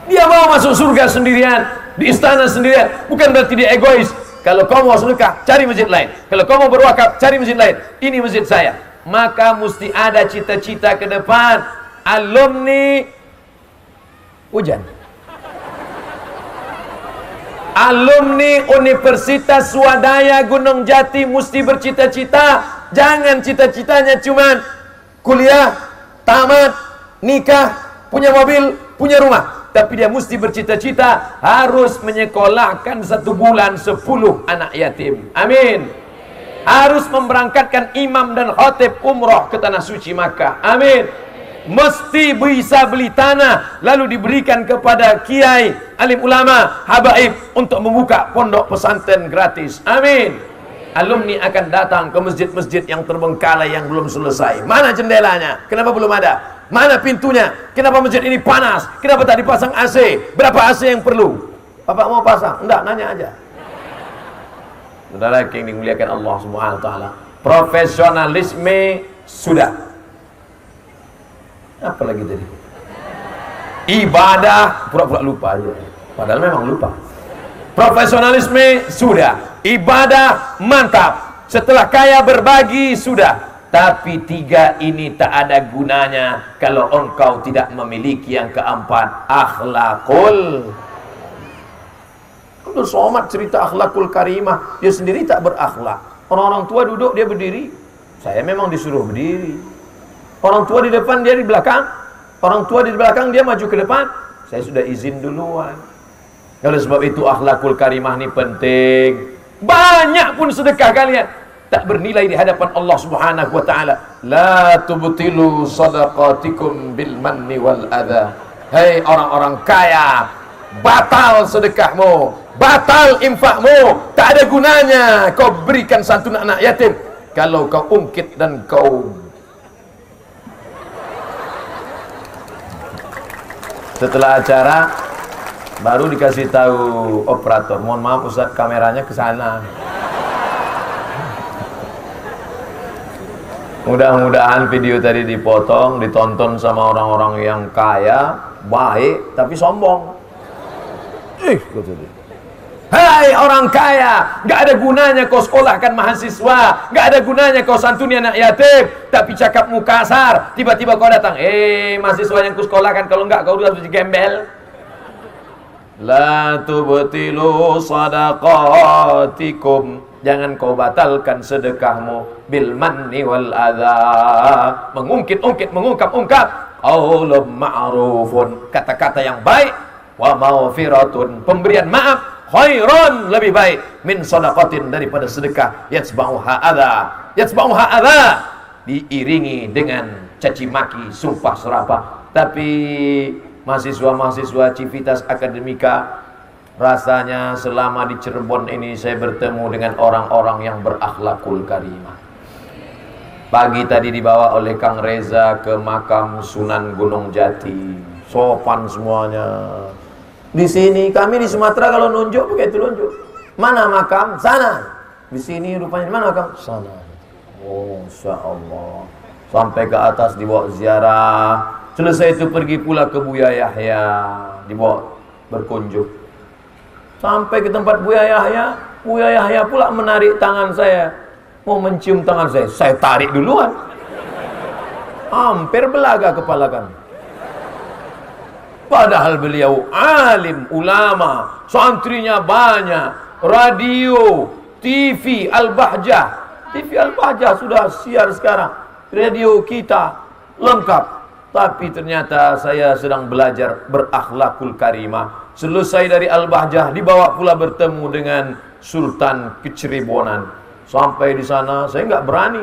Speaker 2: Dia mau masuk surga sendirian, di istana sendirian. Bukan berarti dia egois. Kalau kau mau sedekah, cari masjid lain. Kalau kau mau berwakaf, cari masjid lain. Ini masjid saya. Maka mesti ada cita-cita ke depan. Alumni hujan. Alumni Universitas Swadaya Gunung Jati mesti bercita-cita. Jangan cita-citanya cuman kuliah, tamat, nikah, punya mobil, punya rumah. Tapi dia mesti bercita-cita harus menyekolahkan 1 bulan 10 anak yatim. Amin. Harus memberangkatkan imam dan khatib umrah ke tanah suci Makkah. Amin. Mesti bisa beli tanah lalu diberikan kepada kiai, alim ulama, habaib untuk membuka pondok pesantren gratis. Amin. Alumni akan datang ke masjid-masjid yang terbengkalai yang belum selesai. Mana jendelanya? Kenapa belum ada? Mana pintunya? Kenapa masjid ini panas? Kenapa tak dipasang AC? Berapa AC yang perlu? Bapak mau pasang? Enggak, nanya aja. Saudara yang dimuliakan Allah Subhanahu wa taala. Profesionalisme sudah. Apa lagi tadi? Ibadah pura-pura lupa aja. Padahal memang lupa. Profesionalisme sudah. Ibadah mantap. Setelah kaya berbagi sudah. Tapi 3 ini tak ada gunanya kalau engkau tidak memiliki yang keempat, akhlakul. Abdul Somad cerita akhlakul karimah, dia sendiri tak berakhlak. Orang-orang tua duduk, dia berdiri. Saya memang disuruh berdiri. Orang tua di depan, dia di belakang. Orang tua di belakang, dia maju ke depan. Saya sudah izin duluan. Oleh sebab itu akhlakul karimah ini penting. Banyak pun sedekah kalian tak bernilai di hadapan Allah Subhanahu wa taala. La tubtilu sadaqatikum bil manni wal adha. Hei orang-orang kaya, batal sedekahmu, batal infakmu, tak ada gunanya kau berikan santunan anak yatim kalau kau ungkit dan kau. Setelah acara baru dikasih tahu operator, mohon maaf Ustaz, kameranya ke sana. Mudah-mudahan video tadi dipotong, ditonton sama orang-orang yang kaya, baik, tapi sombong. Hai orang kaya, gak ada gunanya kau sekolahkan mahasiswa, gak ada gunanya kau santuni anak yatim, tapi cakapmu kasar. Tiba-tiba kau datang, mahasiswa yang ku sekolahkan, kalau enggak kau udah harus digembel. La tubtilu sadaqatikum, jangan kau batalkan sedekahmu bil manni wal adha, mengungkit-ungkit, mengungkap-ungkap. Qaulun ma'rufun, kata-kata yang baik, wa maghfiratun, pemberian maaf, khairan, lebih baik, min sadaqatin, daripada sedekah yatsba'uha adha. Yatsba'uha adha, diiringi dengan caci maki, sumpah serapah. Tapi mahasiswa-mahasiswa Civitas Akademika, rasanya selama di Cirebon ini saya bertemu dengan orang-orang yang berakhlakul karimah. Pagi tadi dibawa oleh Kang Reza ke makam Sunan Gunung Jati, sopan semuanya. Di sini kami di Sumatera kalau nunjuk pakai telunjuk. Mana makam? Sana. Di sini rupanya mana makam? Sana. Oh, Insya Allah. Sampai ke atas dibawa ziarah. Selesai itu pergi pula ke Buya Yahya, dibawa berkunjung. Sampai ke tempat Buya Yahya pula menarik tangan saya, mau mencium tangan saya tarik duluan. Hampir belaga kepala kami. Padahal beliau alim, ulama, santrinya banyak, radio, TV Al-Bahjah. TV Al-Bahjah sudah siar sekarang, radio kita lengkap. Tapi ternyata saya sedang belajar berakhlakul karimah. Selesai dari Al-Bahjah, dibawa pula bertemu dengan Sultan Keceribonan. Sampai di sana saya nggak berani.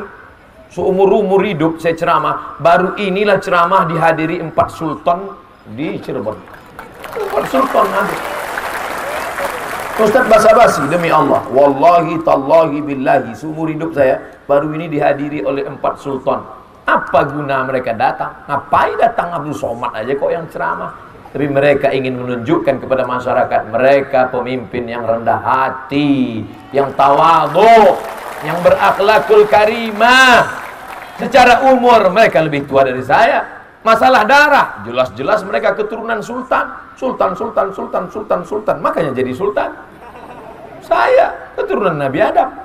Speaker 2: Seumur-umur hidup saya ceramah, baru inilah ceramah dihadiri 4 sultan di Cirebon. 4 sultan ada. Ustaz basa-basi, demi Allah, wallahi tallahi billahi, seumur hidup saya baru ini dihadiri oleh 4 sultan. Apa guna mereka datang? Ngapain datang Abdul Somad aja kok yang ceramah? Tapi mereka ingin menunjukkan kepada masyarakat, mereka pemimpin yang rendah hati, yang tawadhu, yang berakhlakul karimah. Secara umur mereka lebih tua dari saya. Masalah darah, jelas-jelas mereka keturunan sultan. Sultan. Makanya jadi sultan. Saya keturunan Nabi Adam.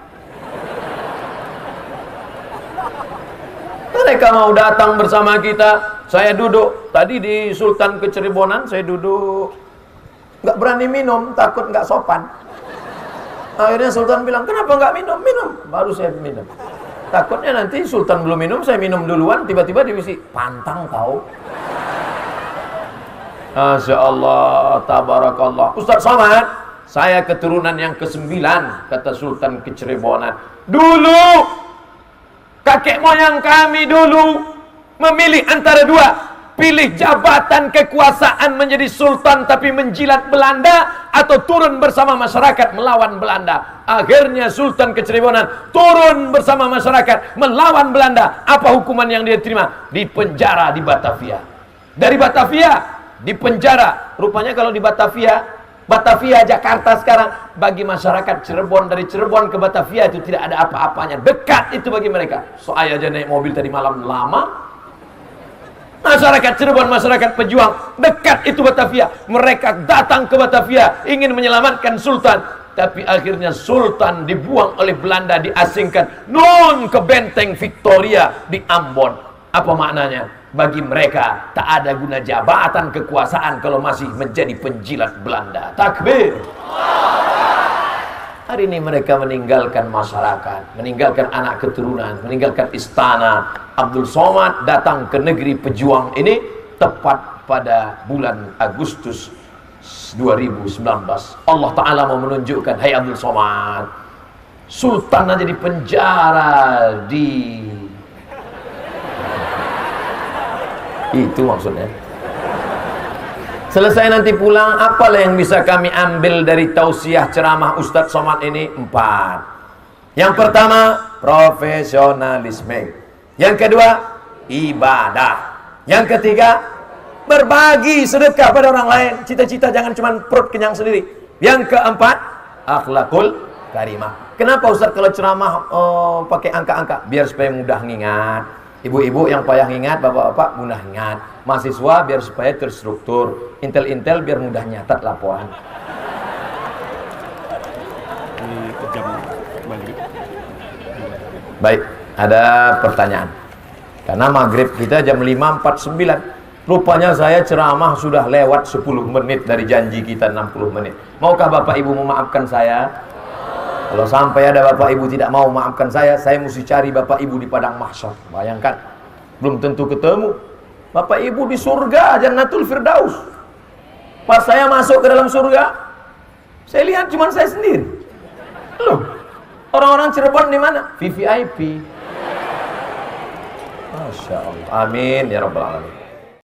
Speaker 2: Mereka mau datang bersama kita, saya duduk. Tadi di Sultan Keceribonan saya duduk, nggak berani minum, takut nggak sopan. Akhirnya Sultan bilang, kenapa nggak minum? Minum, baru saya minum. Takutnya nanti Sultan belum minum, saya minum duluan, tiba-tiba dia mesti pantang kau. Masya Allah, tabarakallah. Ustaz Somad, saya keturunan yang ke-9, kata Sultan Keceribonan. Dulu kakek moyang kami dulu memilih antara 2, pilih jabatan kekuasaan menjadi sultan tapi menjilat Belanda, atau turun bersama masyarakat melawan Belanda. Akhirnya Sultan Keceribonan turun bersama masyarakat melawan Belanda. Apa hukuman yang dia terima? Dipenjara di Batavia. Dari Batavia dipenjara. Rupanya kalau di Batavia Jakarta sekarang, bagi masyarakat Cirebon, dari Cirebon ke Batavia itu tidak ada apa-apanya, dekat itu bagi mereka. Saya aja naik mobil tadi malam lama. Masyarakat Cirebon, masyarakat pejuang, dekat itu Batavia. Mereka datang ke Batavia ingin menyelamatkan Sultan. tapi akhirnya sultan dibuang oleh Belanda, diasingkan ke benteng Victoria di Ambon. Apa maknanya? Bagi mereka tak ada guna jabatan kekuasaan kalau masih menjadi penjilat Belanda. Takbir. Hari ini mereka meninggalkan masyarakat, meninggalkan anak keturunan, meninggalkan istana. Abdul Somad datang ke negeri pejuang ini tepat pada bulan Agustus 2019. Allah Ta'ala mau menunjukkan, hai Abdul Somad, sultan aja di penjara itu maksudnya. Selesai nanti pulang, apalah yang bisa kami ambil dari tausiah ceramah Ustadz Somad ini? 4. Yang pertama, profesionalisme. Yang kedua, ibadah. Yang ketiga, berbagi sedekah pada orang lain. Cita-cita jangan cuma perut kenyang sendiri. Yang keempat, akhlakul karimah. Kenapa Ustadz kalau ceramah pakai angka-angka? Biar supaya mudah ngingat. Ibu-ibu yang payah ingat, bapak-bapak mudah ingat. Mahasiswa biar supaya terstruktur. Intel-intel biar mudah nyatat laporan. Baik, ada pertanyaan. Karena maghrib kita jam 5.49. Rupanya saya ceramah sudah lewat 10 menit dari janji kita 60 menit. Maukah bapak ibu memaafkan saya? Kalau sampai ada bapak ibu tidak mau maafkan saya mesti cari bapak ibu di padang mahsyar. Bayangkan, belum tentu ketemu. Bapak ibu di surga, Jannatul Firdaus. Pas saya masuk ke dalam surga, saya lihat cuma saya sendiri. Loh, orang-orang Cirebon di mana? VVIP. Masya Allah. Amin ya rabbal alamin.